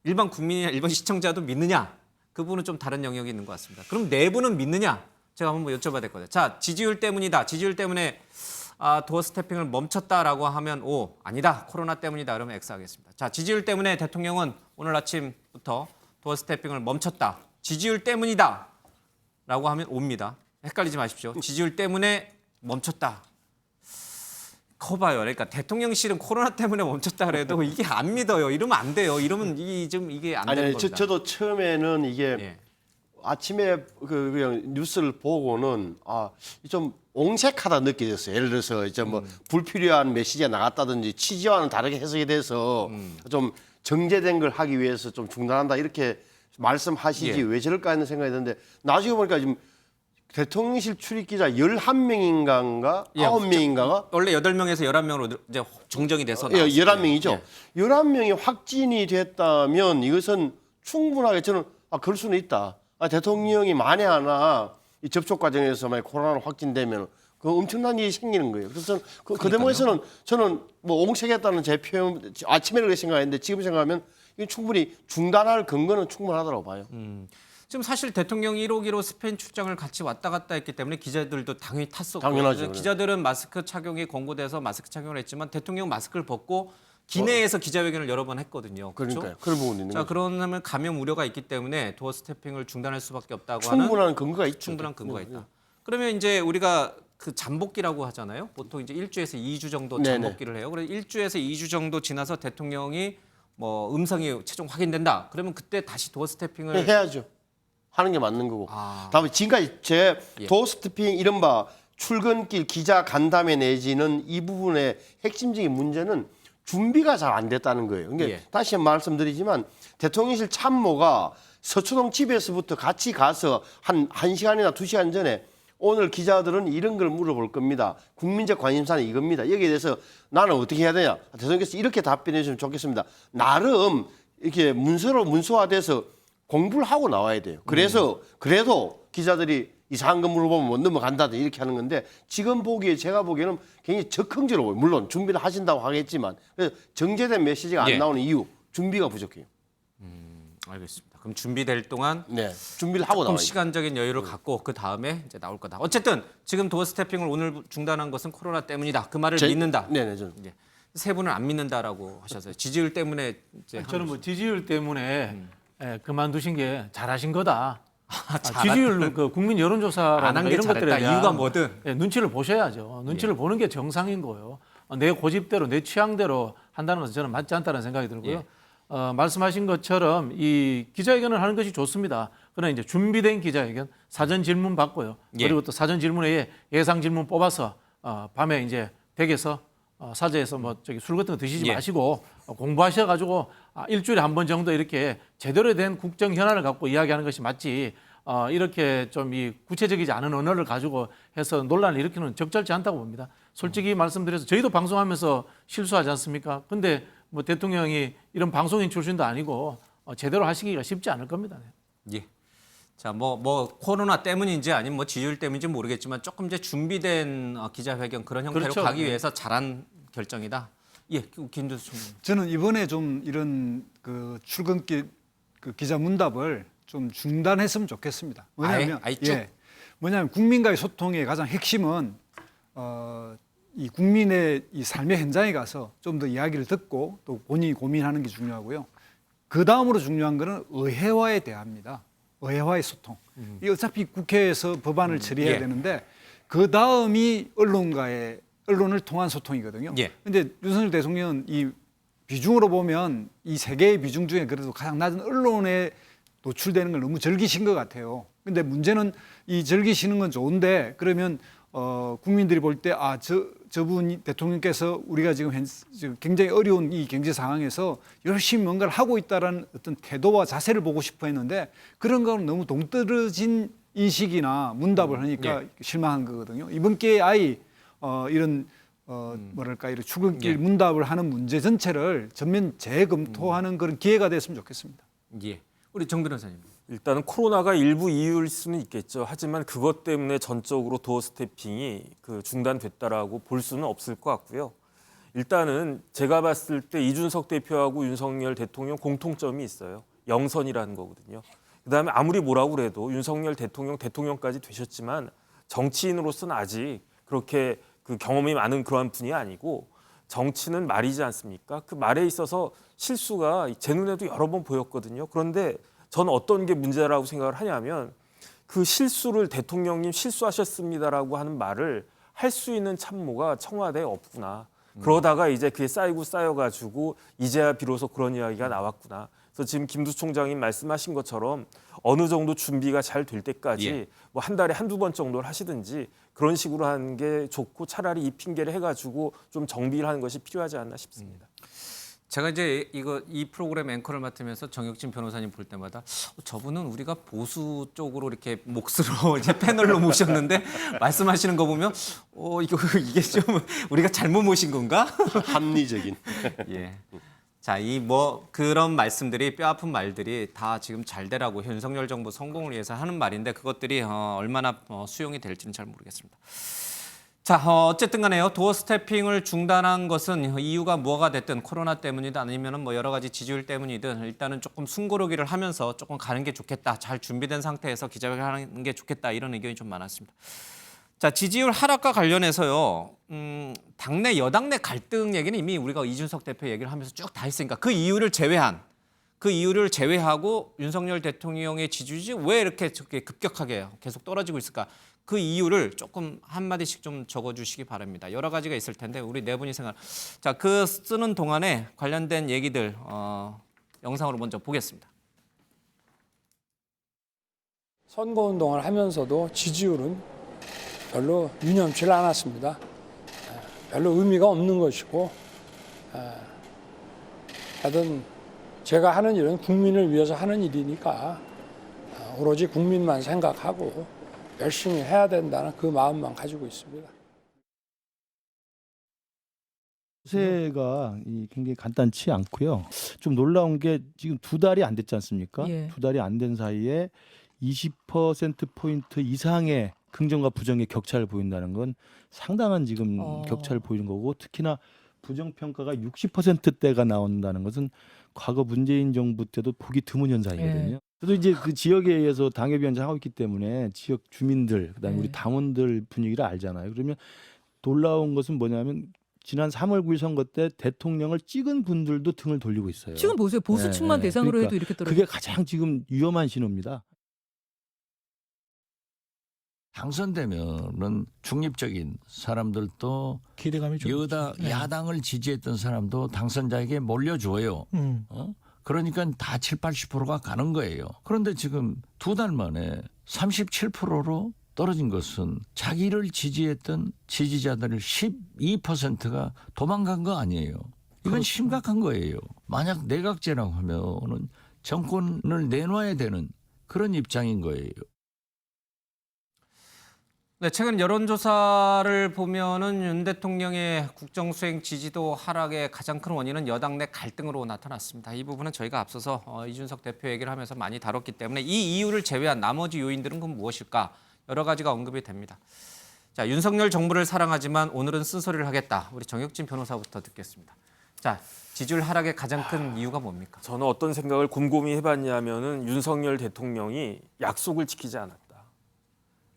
일반 국민이나 일반 시청자도 믿느냐? 그 부분은 좀 다른 영역이 있는 것 같습니다. 그럼 내부는 믿느냐? 제가 한번 여쭤봐야 될 거예요. 자, 지지율 때문이다. 지지율 때문에 도어 스태핑을 멈췄다라고 하면 O, 아니다. 코로나 때문이다. 그러면 X 하겠습니다. 자, 지지율 때문에 대통령은 오늘 아침부터 도어 스태핑을 멈췄다. 지지율 때문이다. 라고 하면 O입니다. 헷갈리지 마십시오. 지지율 때문에 멈췄다. 커봐요. 그러니까 대통령실은 코로나 때문에 멈췄다 그래도 이게 안 믿어요. 이러면 안 돼요. 이러면 이게 안 되는 겁니다. 저도 처음에는 이게 예. 아침에 그냥 뉴스를 보고는 좀 옹색하다 느껴졌어요. 예를 들어서 이제 뭐 불필요한 메시지가 나갔다든지 취지와는 다르게 해석이 돼서 좀 정제된 걸 하기 위해서 좀 중단한다 이렇게 말씀하시지 왜 저럴까 하는 생각이 드는데 나중에 보니까 지금 대통령실 출입기자 11명인가가 9명인가가 원래 8명에서 11명으로 이제 정정이 돼서 11명이죠. 11명이 확진이 됐다면 이것은 충분하게 저는 그럴 수는 있다. 대통령이 만에 하나 이 접촉 과정에서 만약 코로나로 확진되면 그 엄청난 일이 생기는 거예요. 그래서 그 대목에서는 저는 뭐 옹색했다는 제 표현 아침에는 그렇게 생각했는데 지금 생각하면 이건 충분히 중단할 근거는 충분하다고 봐요. 지금 사실 대통령이 1호 스페인 출장을 같이 왔다 갔다 했기 때문에 기자들도 당연히 탔었고 당연하죠. 기자들은 마스크 착용이 권고돼서 마스크 착용을 했지만 대통령 마스크를 벗고 기내에서 기자회견을 여러 번 했거든요. 그렇죠? 그러니까요. 그런 부분이 있는 거죠. 그러면 감염 우려가 있기 때문에 도어 스태핑을 중단할 수밖에 없다고 충분한 하는 근거가 있죠. 충분한 근거가 있다. 그러면 이제 우리가 그 잠복기라고 하잖아요. 보통 이제 1주에서 2주 정도 잠복기를 해요. 그래서 1주에서 2주 정도 지나서 대통령이 뭐 음성이 최종 확인된다. 그러면 그때 다시 도어 스태핑을 해야죠. 하는 게 맞는 거고. 다음에 지금까지 제 도어 스태핑 이른바 출근길 기자 간담회 내지는 이 부분의 핵심적인 문제는 준비가 잘 안 됐다는 거예요. 그러니까 다시 말씀드리지만 대통령실 참모가 서초동 집에서부터 같이 가서 한 1시간이나 2시간 전에 오늘 기자들은 이런 걸 물어볼 겁니다. 국민적 관심사는 이겁니다. 여기에 대해서 나는 어떻게 해야 되냐. 대통령께서 이렇게 답변해 주시면 좋겠습니다. 나름 이렇게 문서화돼서 공부를 하고 나와야 돼요. 그래서 그래도 기자들이 이상한 거 물어보면 못 넘어간다든 이렇게 하는 건데 지금 보기에 제가 보기에는 굉장히 적극적으로 보여요. 물론 준비를 하신다고 하겠지만 그래서 정제된 메시지가 안 나오는 이유 준비가 부족해요. 알겠습니다. 그럼 준비될 동안 준비를 하고 나와요. 시간적인 여유를 갖고 그 다음에 이제 나올 거다. 어쨌든 지금 도어 스태핑을 오늘 중단한 것은 코로나 때문이다. 그 말을 믿는다. 네네 저는. 세 분은 안 믿는다라고 하셔서요. 지지율 때문에 저는 뭐 지지율 때문에 그만두신 게 잘하신 거다. 지지율 그 국민 여론조사라는 이런 것들에 대한 이유가 뭐든 눈치를 보셔야죠. 눈치를 보는 게 정상인 거예요. 내 고집대로 내 취향대로 한다는 것은 저는 맞지 않다는 생각이 들고요. 말씀하신 것처럼 이 기자회견을 하는 것이 좋습니다. 그러나 이제 준비된 기자회견, 사전 질문 받고요. 그리고 또 사전 질문에 예상 질문 뽑아서 밤에 이제 댁에서 사저에서 뭐 술 같은 거 드시지 마시고 공부하셔가지고 일주일에 한 번 정도 이렇게 제대로 된 국정 현안을 갖고 이야기하는 것이 맞지. 이렇게 좀 이 구체적이지 않은 언어를 가지고 해서 논란을 일으키는 적절치 않다고 봅니다. 솔직히 말씀드려서 저희도 방송하면서 실수하지 않습니까? 근데 뭐 대통령이 이런 방송인 출신도 아니고 제대로 하시기가 쉽지 않을 겁니다. 예. 자, 뭐 코로나 때문인지 아니면 뭐 지지율 때문인지 모르겠지만 조금 이제 준비된 기자회견 그런 형태로 그렇죠. 가기 위해서 잘한 결정이다. 예, 김준수 총리. 저는 이번에 좀 이런 그 출근길 그 기자 문답을 좀 중단했으면 좋겠습니다. 뭐냐면 뭐냐면 국민과의 소통의 가장 핵심은 이 국민의 이 삶의 현장에 가서 좀 더 이야기를 듣고 또 본인이 고민하는 게 중요하고요. 그 다음으로 중요한 거는 의회와의 대화입니다. 의회와의 소통. 이 어차피 국회에서 법안을 처리해야 되는데 그 다음이 언론을 통한 소통이거든요. 근데 윤석열 대통령은 이 비중으로 보면 이 세 개의 비중 중에 그래도 가장 낮은 언론에 노출되는 걸 너무 즐기신 것 같아요. 근데 문제는 이 즐기시는 건 좋은데 그러면 국민들이 볼 때 저분 대통령께서 우리가 지금 굉장히 어려운 이 경제 상황에서 열심히 뭔가를 하고 있다라는 어떤 태도와 자세를 보고 싶어 했는데 그런 건 너무 동떨어진 인식이나 문답을 하니까 실망한 거거든요. 이번 기회에 이런 뭐랄까 이런 출근길 문답을 하는 문제 전체를 전면 재검토하는 그런 기회가 됐으면 좋겠습니다. 우리 정 변호사님. 일단은 코로나가 일부 이유일 수는 있겠죠. 하지만 그것 때문에 전적으로 도어 스태핑이 중단됐다라고 볼 수는 없을 것 같고요. 일단은 제가 봤을 때 이준석 대표하고 윤석열 대통령 공통점이 있어요. 영선이라는 거거든요. 그다음에 아무리 뭐라고 그래도 윤석열 대통령까지 되셨지만 정치인으로서는 아직 그렇게 그 경험이 많은 그러한 분이 아니고 정치는 말이지 않습니까? 그 말에 있어서 실수가 제 눈에도 여러 번 보였거든요. 그런데 저는 어떤 게 문제라고 생각을 하냐면 그 실수를 대통령님 실수하셨습니다라고 하는 말을 할 수 있는 참모가 청와대에 없구나. 그러다가 이제 그게 쌓여가지고 이제야 비로소 그런 이야기가 나왔구나. 그래서 지금 김두 총장님 말씀하신 것처럼 어느 정도 준비가 잘 될 때까지 뭐 한 달에 한두 번 정도를 하시든지 그런 식으로 하는 게 좋고 차라리 이 핑계를 해가지고 좀 정비를 하는 것이 필요하지 않나 싶습니다. 제가 이제 이 프로그램 앵커를 맡으면서 정혁진 변호사님 볼 때마다 저분은 우리가 보수 쪽으로 이렇게 몫으로 이제 패널로 모셨는데 말씀하시는 거 보면 이게 좀 우리가 잘못 모신 건가? 합리적인. 자, 그런 말씀들이 뼈아픈 말들이 다 지금 잘 되라고 윤석열 정부 성공을 위해서 하는 말인데 그것들이 얼마나 수용이 될지는 잘 모르겠습니다. 자, 어쨌든 간에요. 도어 스태핑을 중단한 것은 이유가 뭐가 됐든 코로나 때문이든 아니면 뭐 여러 가지 지지율 때문이든 일단은 조금 숨고르기를 하면서 조금 가는 게 좋겠다. 잘 준비된 상태에서 기자회견 하는 게 좋겠다. 이런 의견이 좀 많았습니다. 자, 지지율 하락과 관련해서요. 당내 여당 내 갈등 얘기는 이미 우리가 이준석 대표 얘기를 하면서 쭉 다 했으니까 그 이유를 제외하고 윤석열 대통령의 지지율이 왜 이렇게 급격하게 계속 떨어지고 있을까? 그 이유를 조금 한마디씩 좀 적어주시기 바랍니다. 여러 가지가 있을 텐데 우리 네 분이 자, 그 쓰는 동안에 관련된 얘기들 영상으로 먼저 보겠습니다. 선거운동을 하면서도 지지율은 별로 유념치를 않았습니다. 별로 의미가 없는 것이고 하여튼 제가 하는 일은 국민을 위해서 하는 일이니까 오로지 국민만 생각하고 열심히 해야 된다는 그 마음만 가지고 있습니다. 추세가 굉장히 간단치 않고요. 좀 놀라운 게 지금 2달이 안 됐지 않습니까? 2달이 안 된 사이에 20%포인트 이상의 긍정과 부정의 격차를 보인다는 건 상당한 지금 격차를 보이는 거고 특히나 부정평가가 60%대가 나온다는 것은 과거 문재인 정부 때도 보기 드문 현상이거든요. 저도 이제 그 지역에 의해서 당협위원장 하고 있기 때문에 지역 주민들, 그다음에 우리 당원들 분위기를 알잖아요. 그러면 놀라운 것은 뭐냐면 지난 3월 9일 선거 때 대통령을 찍은 분들도 등을 돌리고 있어요. 지금 보세요. 보수층만 대상으로 그러니까 해도 이렇게 떨어져. 그게 가장 지금 위험한 신호입니다. 당선되면은 중립적인 사람들도 기대감이 좀 야당을 지지했던 사람도 당선자에게 몰려줘요. 그러니까 다 70~80%가 가는 거예요. 그런데 지금 2달 만에 37%로 떨어진 것은 자기를 지지했던 지지자들 12%가 도망간 거 아니에요. 이건 심각한 거예요. 만약 내각제라고 하면은 정권을 내놔야 되는 그런 입장인 거예요. 네, 최근 여론조사를 보면은 윤 대통령의 국정수행 지지도 하락의 가장 큰 원인은 여당 내 갈등으로 나타났습니다. 이 부분은 저희가 앞서서 이준석 대표 얘기를 하면서 많이 다뤘기 때문에 이 이유를 제외한 나머지 요인들은 그럼 무엇일까? 여러 가지가 언급이 됩니다. 자, 윤석열 정부를 사랑하지만 오늘은 쓴소리를 하겠다. 우리 정혁진 변호사부터 듣겠습니다. 자, 지지율 하락의 가장 큰 이유가 뭡니까? 저는 어떤 생각을 곰곰이 해봤냐면은 윤석열 대통령이 약속을 지키지 않았다.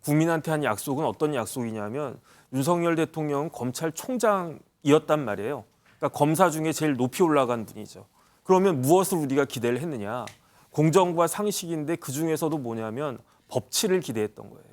국민한테 한 약속은 어떤 약속이냐면 윤석열 대통령은 검찰총장이었단 말이에요. 그러니까 검사 중에 제일 높이 올라간 분이죠. 그러면 무엇을 우리가 기대를 했느냐? 공정과 상식인데 그 중에서도 뭐냐면 법치를 기대했던 거예요.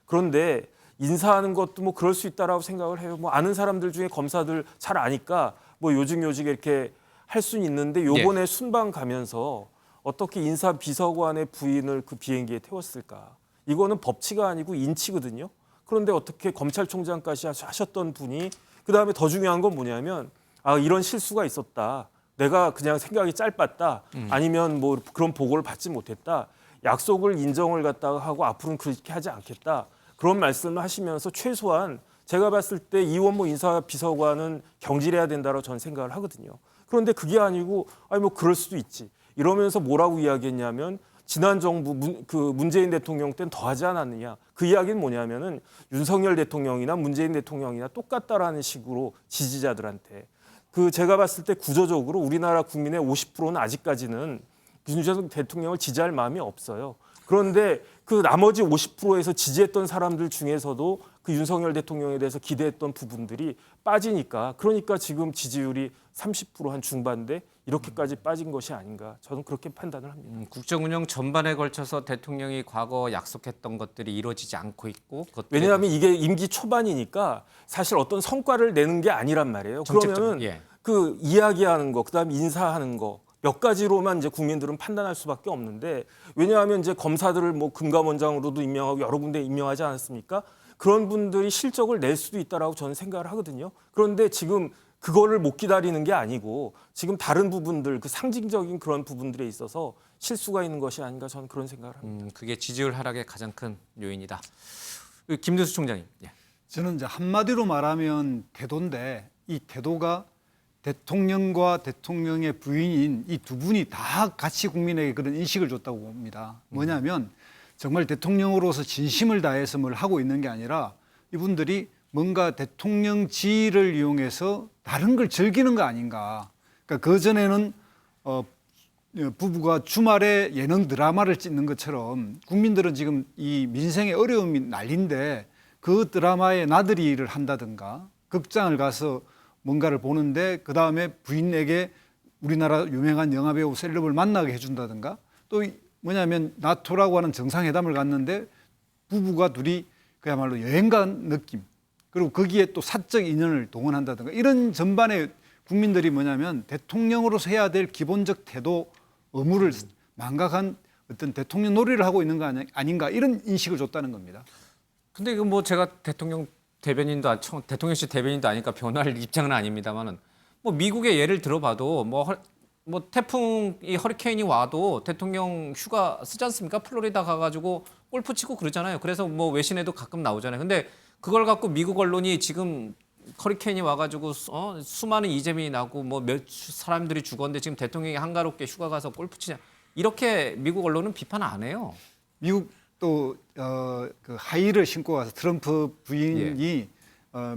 그런데 인사하는 것도 뭐 그럴 수 있다라고 생각을 해요. 뭐 아는 사람들 중에 검사들 잘 아니까 뭐 요직요직 이렇게 할 수는 있는데 요번에 순방 가면서 어떻게 인사 비서관의 부인을 그 비행기에 태웠을까? 이거는 법치가 아니고 인치거든요. 그런데 어떻게 검찰총장까지 하셨던 분이 그다음에 더 중요한 건 뭐냐면 아 이런 실수가 있었다. 내가 그냥 생각이 짧았다. 아니면 뭐 그런 보고를 받지 못했다. 약속을 인정을 갖다가 하고 앞으로는 그렇게 하지 않겠다. 그런 말씀을 하시면서 최소한 제가 봤을 때 이원모 인사비서관은 경질해야 된다고 저는 생각을 하거든요. 그런데 그게 아니고 아니 뭐 그럴 수도 있지. 이러면서 뭐라고 이야기했냐면 지난 정부 문재인 대통령 때는 더 하지 않았느냐. 그 이야기는 뭐냐면은 윤석열 대통령이나 문재인 대통령이나 똑같다라는 식으로 지지자들한테 제가 봤을 때 구조적으로 우리나라 국민의 50%는 아직까지는 윤석열 대통령을 지지할 마음이 없어요. 그런데 그 나머지 50%에서 지지했던 사람들 중에서도 그 윤석열 대통령에 대해서 기대했던 부분들이 빠지니까 그러니까 지금 지지율이 30% 한 중반대 이렇게까지 빠진 것이 아닌가 저는 그렇게 판단을 합니다. 국정 운영 전반에 걸쳐서 대통령이 과거 약속했던 것들이 이루어지지 않고 있고 왜냐하면 이게 임기 초반이니까 사실 어떤 성과를 내는 게 아니란 말이에요. 그러면은 그 이야기하는 거, 그다음에 인사하는 거 몇 가지로만 이제 국민들은 판단할 수밖에 없는데 왜냐하면 이제 검사들을 뭐 금감원장으로도 임명하고 여러 군데 임명하지 않았습니까? 그런 분들이 실적을 낼 수도 있다라고 저는 생각을 하거든요. 그런데 지금 그거를 못 기다리는 게 아니고 지금 다른 부분들 그 상징적인 그런 부분들에 있어서 실수가 있는 것이 아닌가 저는 그런 생각을 합니다. 그게 지지율 하락의 가장 큰 요인이다. 김두수 총장님. 저는 이제 한마디로 말하면 태도인데 이 태도가 대통령과 대통령의 부인인 이 두 분이 다 같이 국민에게 그런 인식을 줬다고 봅니다. 뭐냐면 정말 대통령으로서 진심을 다해서 뭘 하고 있는 게 아니라 이분들이 뭔가 대통령 지위를 이용해서 다른 걸 즐기는 거 아닌가. 그러니까 그전에는 부부가 주말에 예능 드라마를 찍는 것처럼 국민들은 지금 이 민생의 어려움이 난리인데 그 드라마에 나들이를 한다든가 극장을 가서 뭔가를 보는데 그다음에 부인에게 우리나라 유명한 영화배우 셀럽을 만나게 해준다든가 또 뭐냐면 나토라고 하는 정상회담을 갔는데 부부가 둘이 그야말로 여행 간 느낌 그리고 거기에 또 사적 인연을 동원한다든가 이런 전반에 국민들이 뭐냐면 대통령으로서 해야 될 기본적 태도 의무를 망각한 어떤 대통령 놀이를 하고 있는 거 아닌가 이런 인식을 줬다는 겁니다. 근데 이거 뭐 제가 대통령실 대변인도 아니까 변할 입장은 아닙니다만은 뭐 미국의 예를 들어봐도 뭐 태풍이 허리케인이 와도 대통령 휴가 쓰지 않습니까? 플로리다 가가지고 골프 치고 그러잖아요. 그래서 뭐 외신에도 가끔 나오잖아요. 근데 그걸 갖고 미국 언론이 지금 허리케인이 와가지고 수많은 이재민이 나고 뭐 몇 사람들이 죽었는데 지금 대통령이 한가롭게 휴가 가서 골프 치냐 이렇게 미국 언론은 비판 안 해요. 미국 또 그 하이힐을 신고 가서 트럼프 부인이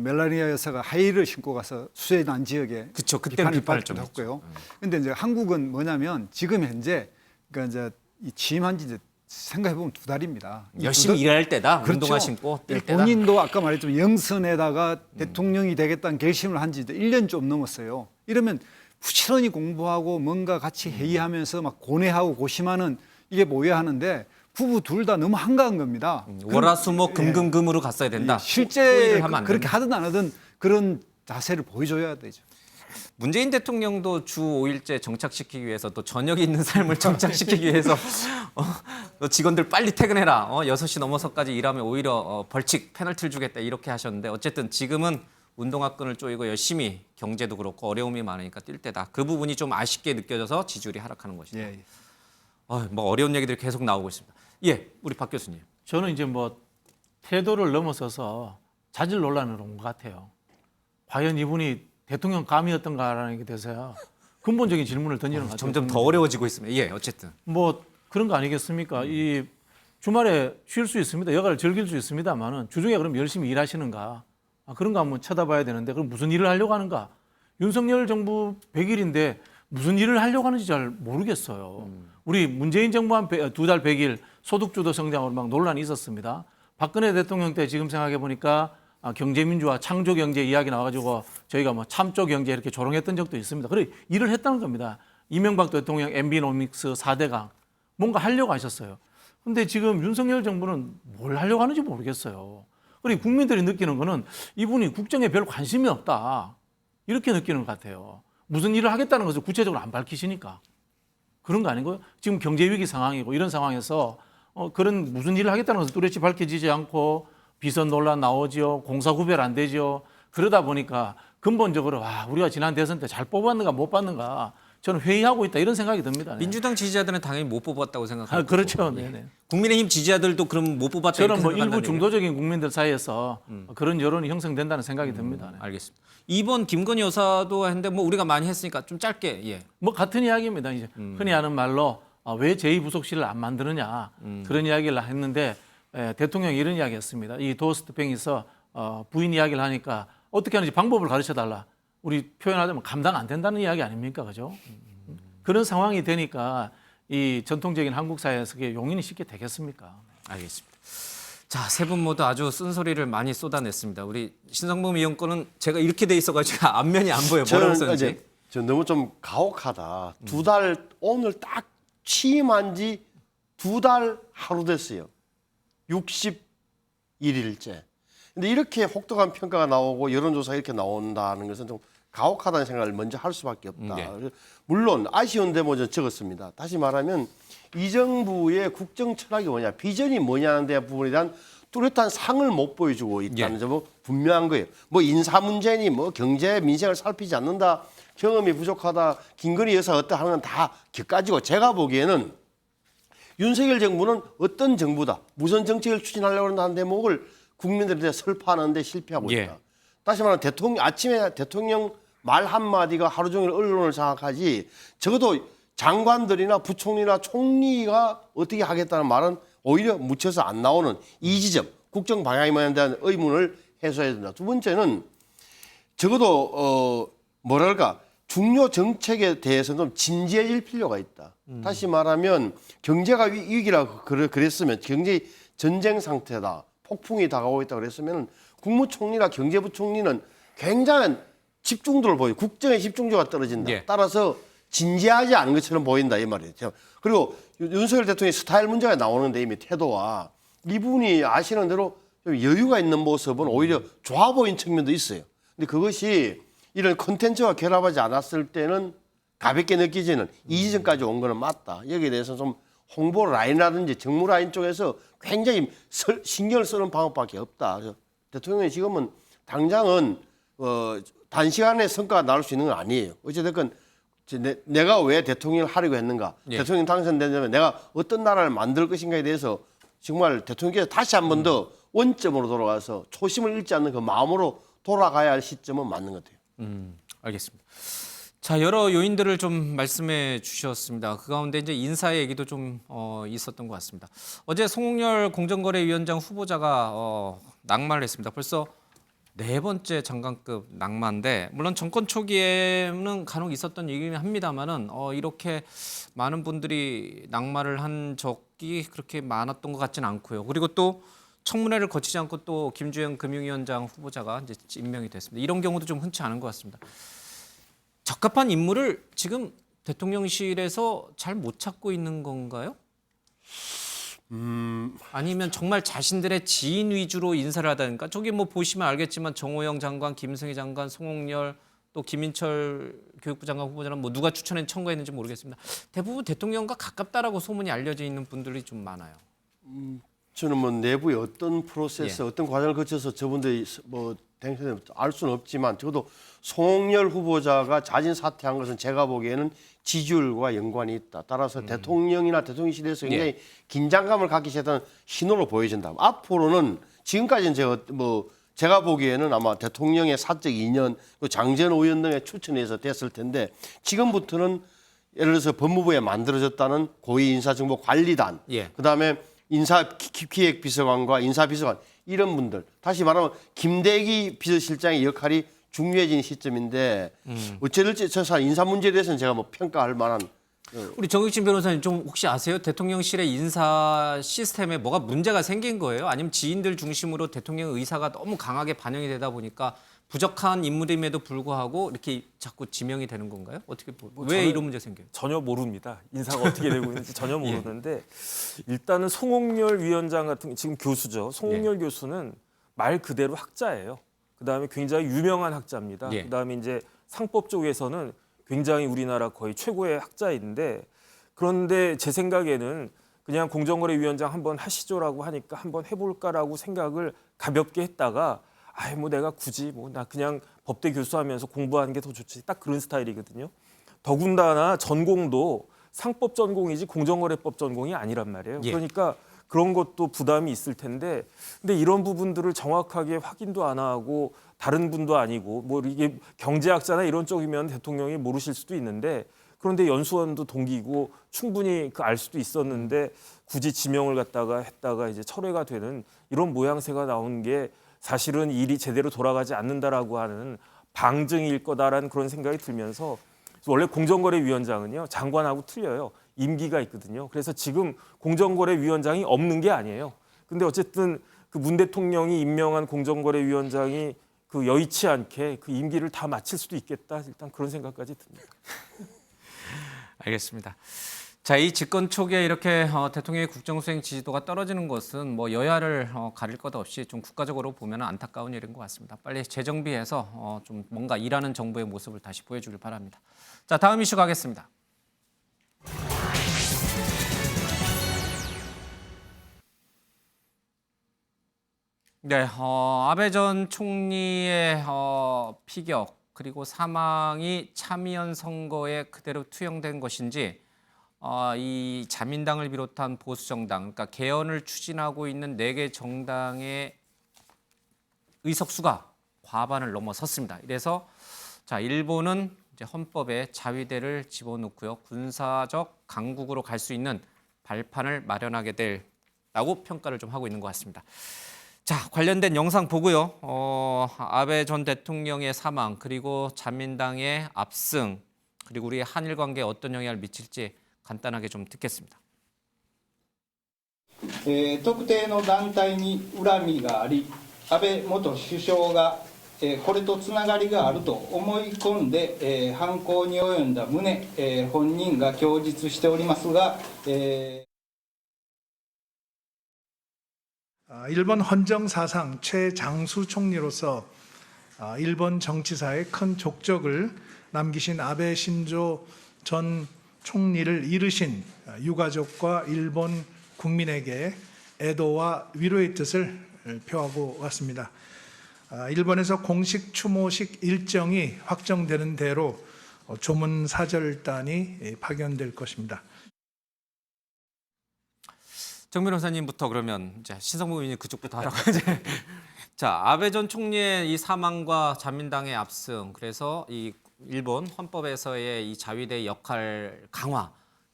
멜라니아 여사가 하이힐을 신고 가서 수해 난 지역에 비판을 좀 했고요. 그런데 이제 한국은 뭐냐면 지금 현재 그러니까 이제 취임한 지 생각해 보면 2달입니다. 열심히 일할 때다. 그렇죠. 운동화 신고 뛸 때다. 본인도 아까 말했지만 영선에다가 대통령이 되겠다는 결심을 한 지 1년 좀 넘었어요. 이러면 부지런히 공부하고 뭔가 같이 회의하면서 막 고뇌하고 고심하는 이게 뭐야 하는데 부부 둘 다 너무 한가한 겁니다. 월화수목 금금금으로 갔어야 된다. 실제 그렇게 하든 안 하든 그런 자세를 보여줘야 되죠. 문재인 대통령도 주 5일제 정착시키기 위해서 또 저녁이 있는 삶을 정착시키기 위해서 직원들 빨리 퇴근해라. 6시 넘어서까지 일하면 오히려 벌칙 페널티를 주겠다 이렇게 하셨는데 어쨌든 지금은 운동화 끈을 쪼이고 열심히 경제도 그렇고 어려움이 많으니까 뛸 때다. 그 부분이 좀 아쉽게 느껴져서 지지율이 하락하는 것이다. 뭐 어려운 얘기들이 계속 나오고 있습니다. 우리 박 교수님. 저는 이제 뭐 태도를 넘어서서 자질 논란으로 온 것 같아요. 과연 이분이 대통령 감이었던가라는 게 돼서요. 근본적인 질문을 던지는 것 같아요. 점점 더 어려워지고 있습니다. 어쨌든. 뭐 그런 거 아니겠습니까? 이 주말에 쉴 수 있습니다. 여가를 즐길 수 있습니다만은 주중에 그럼 열심히 일하시는가? 그런 거 한번 쳐다봐야 되는데 그럼 무슨 일을 하려고 하는가? 윤석열 정부 100일인데 무슨 일을 하려고 하는지 잘 모르겠어요. 우리 문재인 정부 한 2달 100일 소득주도 성장으로 막 논란이 있었습니다. 박근혜 대통령 때 지금 생각해 보니까 경제민주화, 창조경제 이야기 나와가지고 저희가 뭐 참조경제 이렇게 조롱했던 적도 있습니다. 그래 일을 했다는 겁니다. 이명박 대통령 MB노믹스 4대강 뭔가 하려고 하셨어요. 근데 지금 윤석열 정부는 뭘 하려고 하는지 모르겠어요. 그리고 국민들이 느끼는 거는 이분이 국정에 별 관심이 없다. 이렇게 느끼는 것 같아요. 무슨 일을 하겠다는 것을 구체적으로 안 밝히시니까. 그런 거 아닌가요? 지금 경제위기 상황이고 이런 상황에서 그런 무슨 일을 하겠다는 것을 뚜렷이 밝혀지지 않고 비선 논란 나오지요. 공사 구별 안 되죠. 그러다 보니까 근본적으로 우리가 지난 대선 때 잘 뽑았는가 못 뽑았는가 저는 회의하고 있다 이런 생각이 듭니다. 네. 민주당 지지자들은 당연히 못 뽑았다고 생각하고 그렇죠. 네네. 국민의힘 지지자들도 그럼 못 뽑았다 저는 이렇게 뭐 생각한다는 일부 중도적인 국민들 사이에서 그런 여론이 형성된다는 생각이 듭니다. 네. 알겠습니다. 이번 김건희 여사도 했는데 뭐 우리가 많이 했으니까 좀 짧게 예. 뭐 같은 이야기입니다. 이제 흔히 하는 말로 왜 제2부속실을 안 만드느냐 그런 이야기를 했는데 대통령이 이런 이야기했습니다. 이 도어 스태핑에서 부인 이야기를 하니까 어떻게 하는지 방법을 가르쳐달라. 우리 표현하자면 감당 안 된다는 이야기 아닙니까, 그죠? 그런 상황이 되니까 이 전통적인 한국 사회에서 그게 용인이 쉽게 되겠습니까? 알겠습니다. 자, 세 분 모두 아주 쓴소리를 많이 쏟아냈습니다. 우리 신성범 의원 거는 이렇게 돼 있어가지고 앞면이 안 보여요. 뭐라고 썼는지. 저 너무 좀 가혹하다. 오늘 딱 취임한 지 2달 하루 됐어요. 61일째. 근데 이렇게 혹독한 평가가 나오고 여론조사가 이렇게 나온다는 것은 좀 가혹하다는 생각을 먼저 할 수밖에 없다. 네. 물론 아쉬운 데모 적었습니다. 다시 말하면 이 정부의 국정 철학이 뭐냐, 비전이 뭐냐는 데 부분에 대한 뚜렷한 상을 못 보여주고 있다는 점은 분명한 거예요. 뭐 인사 문제니 뭐 경제 민생을 살피지 않는다, 경험이 부족하다, 김건희 여사 어떠 하는 건 다 격가지고 제가 보기에는 윤석열 정부는 어떤 정부다, 무슨 정책을 추진하려고 하는 대목을 국민들한테 설파하는 데 실패하고 있다. 예. 다시 말하면 아침에 대통령 말 한마디가 하루 종일 언론을 장악하지 적어도 장관들이나 부총리나 총리가 어떻게 하겠다는 말은 오히려 묻혀서 안 나오는 이 지점, 국정 방향에 대한 의문을 해소해야 된다. 두 번째는 적어도 중요 정책에 대해서는 좀 진지해질 필요가 있다. 다시 말하면 경제가 위기라고 그랬으면 경제 전쟁 상태다. 폭풍이 다가오고 있다 그랬으면 국무총리나 경제부총리는 굉장한 집중도를 보여요. 국정의 집중도가 떨어진다. 예. 따라서 진지하지 않은 것처럼 보인다 이 말이에요. 그리고 윤석열 대통령의 스타일 문제가 나오는데 이미 태도와 이분이 아시는 대로 좀 여유가 있는 모습은 오히려 좋아 보이는 측면도 있어요. 근데 그것이 이런 콘텐츠와 결합하지 않았을 때는 가볍게 느끼지는 이 지점까지 온 거는 맞다. 여기에 대해서 좀 홍보 라인이라든지 정무 라인 쪽에서 굉장히 신경을 쓰는 방법밖에 없다. 그래서 대통령이 지금은 당장은 단시간에 성과가 나올 수 있는 건 아니에요. 어찌됐건 내가 왜 대통령을 하려고 했는가, 예. 대통령 당선되면 내가 어떤 나라를 만들 것인가에 대해서 정말 대통령께서 다시 한 번 더 원점으로 돌아가서 초심을 잃지 않는 그 마음으로 돌아가야 할 시점은 맞는 것 같아요. 알겠습니다. 자, 여러 요인들을 좀 말씀해 주셨습니다. 그 가운데 이제 인사 얘기도 좀 있었던 것 같습니다. 어제 송홍열 공정거래위원장 후보자가 낙마를 했습니다. 벌써 4번째 장관급 낙마인데 물론 정권 초기에는 간혹 있었던 얘기긴 합니다만은 이렇게 많은 분들이 낙마를 한 적이 그렇게 많았던 것 같지는 않고요. 그리고 또 청문회를 거치지 않고 또 김주영 금융위원장 후보자가 이제 임명이 됐습니다. 이런 경우도 좀 흔치 않은 것 같습니다. 적합한 인물을 지금 대통령실에서 잘 못 찾고 있는 건가요? 아니면 정말 자신들의 지인 위주로 인사를 하다니까 저기 뭐 보시면 알겠지만 정호영 장관, 김승희 장관, 송홍열 또 김인철 교육부 장관 후보자는 뭐 누가 추천해 청구했는지 모르겠습니다. 대부분 대통령과 가깝다라고 소문이 알려져 있는 분들이 좀 많아요. 저는 뭐 내부의 어떤 프로세스, 예. 어떤 과정을 거쳐서 저분들이 뭐 당선을 알 수는 없지만 적어도 송홍열 후보자가 자진 사퇴한 것은 제가 보기에는 지지율과 연관이 있다. 따라서 대통령이나 대통령실에서 굉장히 예. 긴장감을 갖기 시작한 신호로 보여진다. 앞으로는 지금까지는 제가 보기에는 아마 대통령의 사적 인연, 장재원 의원 등의 추천에서 됐을 텐데 지금부터는 예를 들어서 법무부에 만들어졌다는 고위인사정보관리단, 예. 그다음에 인사기획비서관과 인사비서관 이런 분들, 다시 말하면 김대기 비서실장의 역할이 중요해진 시점인데 어찌될지 저 사람 인사 문제에 대해서는 제가 뭐 평가할 만한 우리 정익진 변호사님 좀 혹시 아세요? 대통령실의 인사 시스템에 뭐가 문제가 생긴 거예요? 아니면 지인들 중심으로 대통령 의사가 너무 강하게 반영이 되다 보니까 부족한 인물임에도 불구하고 이렇게 자꾸 지명이 되는 건가요? 어떻게 왜 이런 문제 생겨요? 전혀 모릅니다. 인사가 어떻게 되고 있는지 전혀 모르는데 일단은 송홍열 위원장 같은 지금 교수죠. 송홍열 교수는 말 그대로 학자예요. 그다음에 굉장히 유명한 학자입니다. 그다음에 이제 상법 쪽에서는 굉장히 우리나라 거의 최고의 학자인데 그런데 제 생각에는 그냥 공정거래위원장 한번 하시죠라고 하니까 한번 해볼까라고 생각을 가볍게 했다가 뭐 내가 굳이 나 그냥 법대 교수하면서 공부하는 게 더 좋지 딱 그런 스타일이거든요. 더군다나 전공도 상법 전공이지 공정거래법 전공이 아니란 말이에요. 그러니까 그런 것도 부담이 있을 텐데 근데 이런 부분들을 정확하게 확인도 안 하고 다른 분도 아니고 뭐 이게 경제학자나 이런 쪽이면 대통령이 모르실 수도 있는데 그런데 연수원도 동기고 충분히 알 수도 있었는데 굳이 지명을 갖다가 했다가 이제 철회가 되는 이런 모양새가 나온 게 사실은 일이 제대로 돌아가지 않는다라고 하는 방증일 거다라는 그런 생각이 들면서 원래 공정거래위원장은요 장관하고 틀려요. 임기가 있거든요. 그래서 지금 공정거래위원장이 없는 게 아니에요. 근데 어쨌든 그 문 대통령이 임명한 공정거래위원장이 그 여의치 않게 그 임기를 다 마칠 수도 있겠다. 일단 그런 생각까지 듭니다. 알겠습니다. 자, 이 집권 초기에 이렇게 대통령의 국정수행 지지도가 떨어지는 것은 뭐 여야를 가릴 것 없이 좀 국가적으로 보면 안타까운 일인 것 같습니다. 빨리 재정비해서 좀 뭔가 일하는 정부의 모습을 다시 보여주길 바랍니다. 자, 다음 이슈 가겠습니다. 네, 아베 전 총리의 피격 그리고 사망이 참의원 선거에 그대로 투영된 것인지 이 자민당을 비롯한 보수 정당, 그러니까 개헌을 추진하고 있는 4개 정당의 의석수가 과반을 넘어섰습니다. 이래서 자, 일본은 이제 헌법에 자위대를 집어넣고요, 군사적 강국으로 갈 수 있는 발판을 마련하게 될라고 평가를 좀 하고 있는 것 같습니다. 자, 관련된 영상 보고요. 아베 전 대통령의 사망 그리고 자민당의 압승 그리고 우리 한일 관계에 어떤 영향을 미칠지 간단하게 좀 듣겠습니다. 特定の団体に恨みがあり、安倍元首相がこれとつながりがあると思い込んで犯行に及んだ旨本人が供述しておりますが。 일본 헌정 사상 최장수 총리로서 일본 정치사에 큰 족적을 남기신 아베 신조 전 총리를 잃으신 유가족과 일본 국민에게 애도와 위로의 뜻을 표하고 왔습니다. 일본에서 공식 추모식 일정이 확정되는 대로 조문사절단이 파견될 것입니다. 정 변호사님부터 그러면 이제 신성무 의원님 그쪽부터 하라고 이제. 자, 아베 전 총리의 이 사망과 자민당의 압승, 그래서 이 일본 헌법에서의 이 자위대의 역할 강화,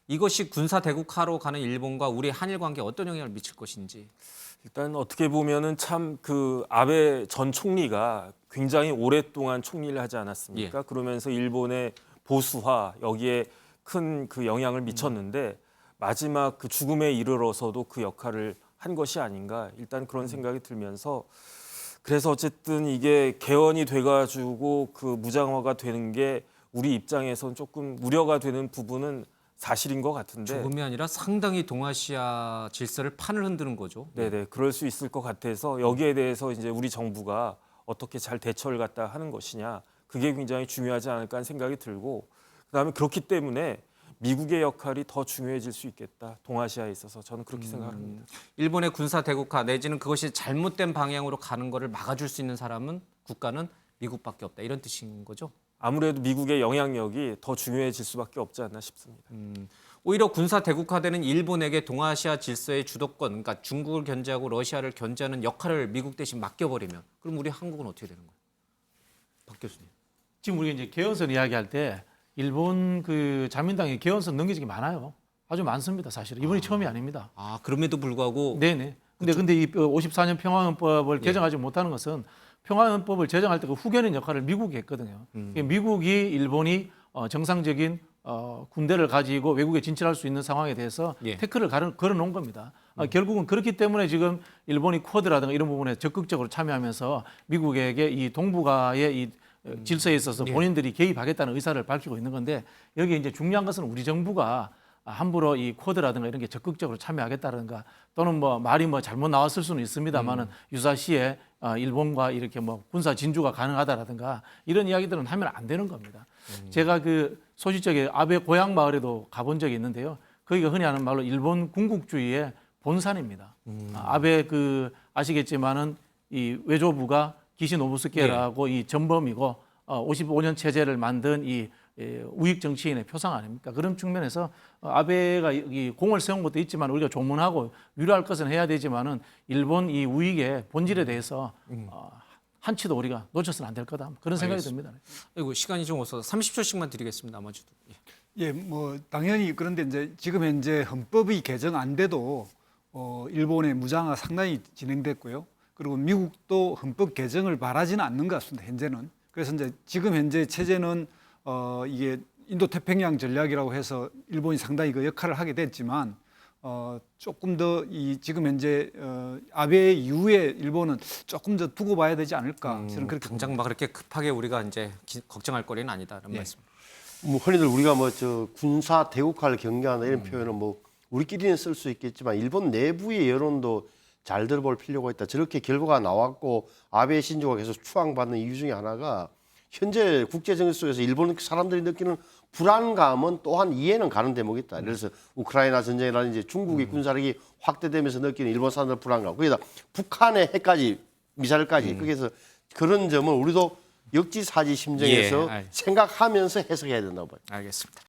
이것이 군사 대국화로 가는 일본과 우리 한일 관계에 어떤 영향을 미칠 것인지. 일단 어떻게 보면은 참 그 아베 전 총리가 굉장히 오랫동안 총리를 하지 않았습니까? 그러면서 일본의 보수화 여기에 큰 그 영향을 미쳤는데. 마지막 그 죽음에 이르러서도 그 역할을 한 것이 아닌가 일단 그런 생각이 들면서 그래서 어쨌든 이게 개헌이 돼가지고 그 무장화가 되는 게 우리 입장에선 조금 우려가 되는 부분은 사실인 것 같은데 조금이 아니라 상당히 동아시아 질서를 판을 흔드는 거죠. 네네 그럴 수 있을 것 같아서 여기에 대해서 이제 우리 정부가 어떻게 잘 대처를 갖다 하는 것이냐 그게 굉장히 중요하지 않을까 하는 생각이 들고 그다음에 그렇기 때문에 미국의 역할이 더 중요해질 수 있겠다. 동아시아에 있어서 저는 그렇게 생각합니다. 일본의 군사 대국화 내지는 그것이 잘못된 방향으로 가는 것을 막아줄 수 있는 사람은 국가는 미국밖에 없다. 이런 뜻인 거죠? 아무래도 미국의 영향력이 더 중요해질 수밖에 없지 않나 싶습니다. 오히려 군사 대국화되는 일본에게 동아시아 질서의 주도권, 그러니까 중국을 견제하고 러시아를 견제하는 역할을 미국 대신 맡겨버리면 그럼 우리 한국은 어떻게 되는 거예요? 박 교수님. 지금 우리가 이제 개헌선 이야기할 때 일본 그 자민당이 개헌선 넘겨진 게 많아요. 아주 많습니다, 사실은. 이번이 처음이 아닙니다. 그럼에도 불구하고. 네네. 근데 이 54년 평화헌법을 개정하지 못하는 것은 평화헌법을 제정할 때 그 후견인 역할을 미국이 했거든요. 미국이 일본이 정상적인 군대를 가지고 외국에 진출할 수 있는 상황에 대해서 태클을 걸어놓은 겁니다. 결국은 그렇기 때문에 지금 일본이 쿼드라든가 이런 부분에 적극적으로 참여하면서 미국에게 이 동북아의 이 질서에 있어서 본인들이 개입하겠다는 의사를 밝히고 있는 건데 여기에 이제 중요한 것은 우리 정부가 함부로 이 쿼드라든가 이런 게 적극적으로 참여하겠다든가 또는 뭐 말이 뭐 잘못 나왔을 수는 있습니다만은 유사시에 일본과 이렇게 뭐 군사 진주가 가능하다라든가 이런 이야기들은 하면 안 되는 겁니다. 제가 그 소식적에 아베 고향 마을에도 가본 적이 있는데요. 거기가 흔히 하는 말로 일본 군국주의의 본산입니다. 아베 그 아시겠지만은 이 외조부가 기시 노부스케라고 이 전범이고 55년 체제를 만든 이 우익 정치인의 표상 아닙니까? 그런 측면에서 아베가 이 공을 세운 것도 있지만 우리가 조문하고 위로할 것은 해야 되지만은 일본 이 우익의 본질에 대해서 한치도 우리가 놓쳐서는 안 될 거다. 그런 생각이 듭니다. 그리고 시간이 좀 없어서 30초씩만 드리겠습니다. 나머지도. 예, 뭐 당연히 그런데 이제 지금 현재 헌법이 개정 안 돼도 일본의 무장화 상당히 진행됐고요. 그리고 미국도 헌법 개정을 바라지는 않는 것 같습니다. 현재는. 그래서 이제 지금 현재 체제는 이게 인도 태평양 전략이라고 해서 일본이 상당히 그 역할을 하게 됐지만 조금 더 이 지금 현재 아베 이후에 일본은 조금 더 두고 봐야 되지 않을까 저는 그렇게 당장 막 그렇게 급하게 우리가 이제 걱정할 거리는 아니다라는 말씀. 뭐 흔히들 우리가 뭐 저 군사 대국화를 경계한다 이런 표현은 뭐 우리끼리는 쓸 수 있겠지만 일본 내부의 여론도 잘 들어볼 필요가 있다. 저렇게 결과가 나왔고 아베 신조가 계속 추앙받는 이유 중에 하나가 현재 국제 정세 속에서 일본 사람들이 느끼는 불안감은 또한 이해는 가는 대목이 있다. 그래서 우크라이나 전쟁이라든지 중국의 군사력이 확대되면서 느끼는 일본 사람들 불안감. 거기다 북한의 핵까지 미사일까지 거기서 그런 점은 우리도 역지사지 심정에서 생각하면서 해석해야 된다고 봐요. 알겠습니다.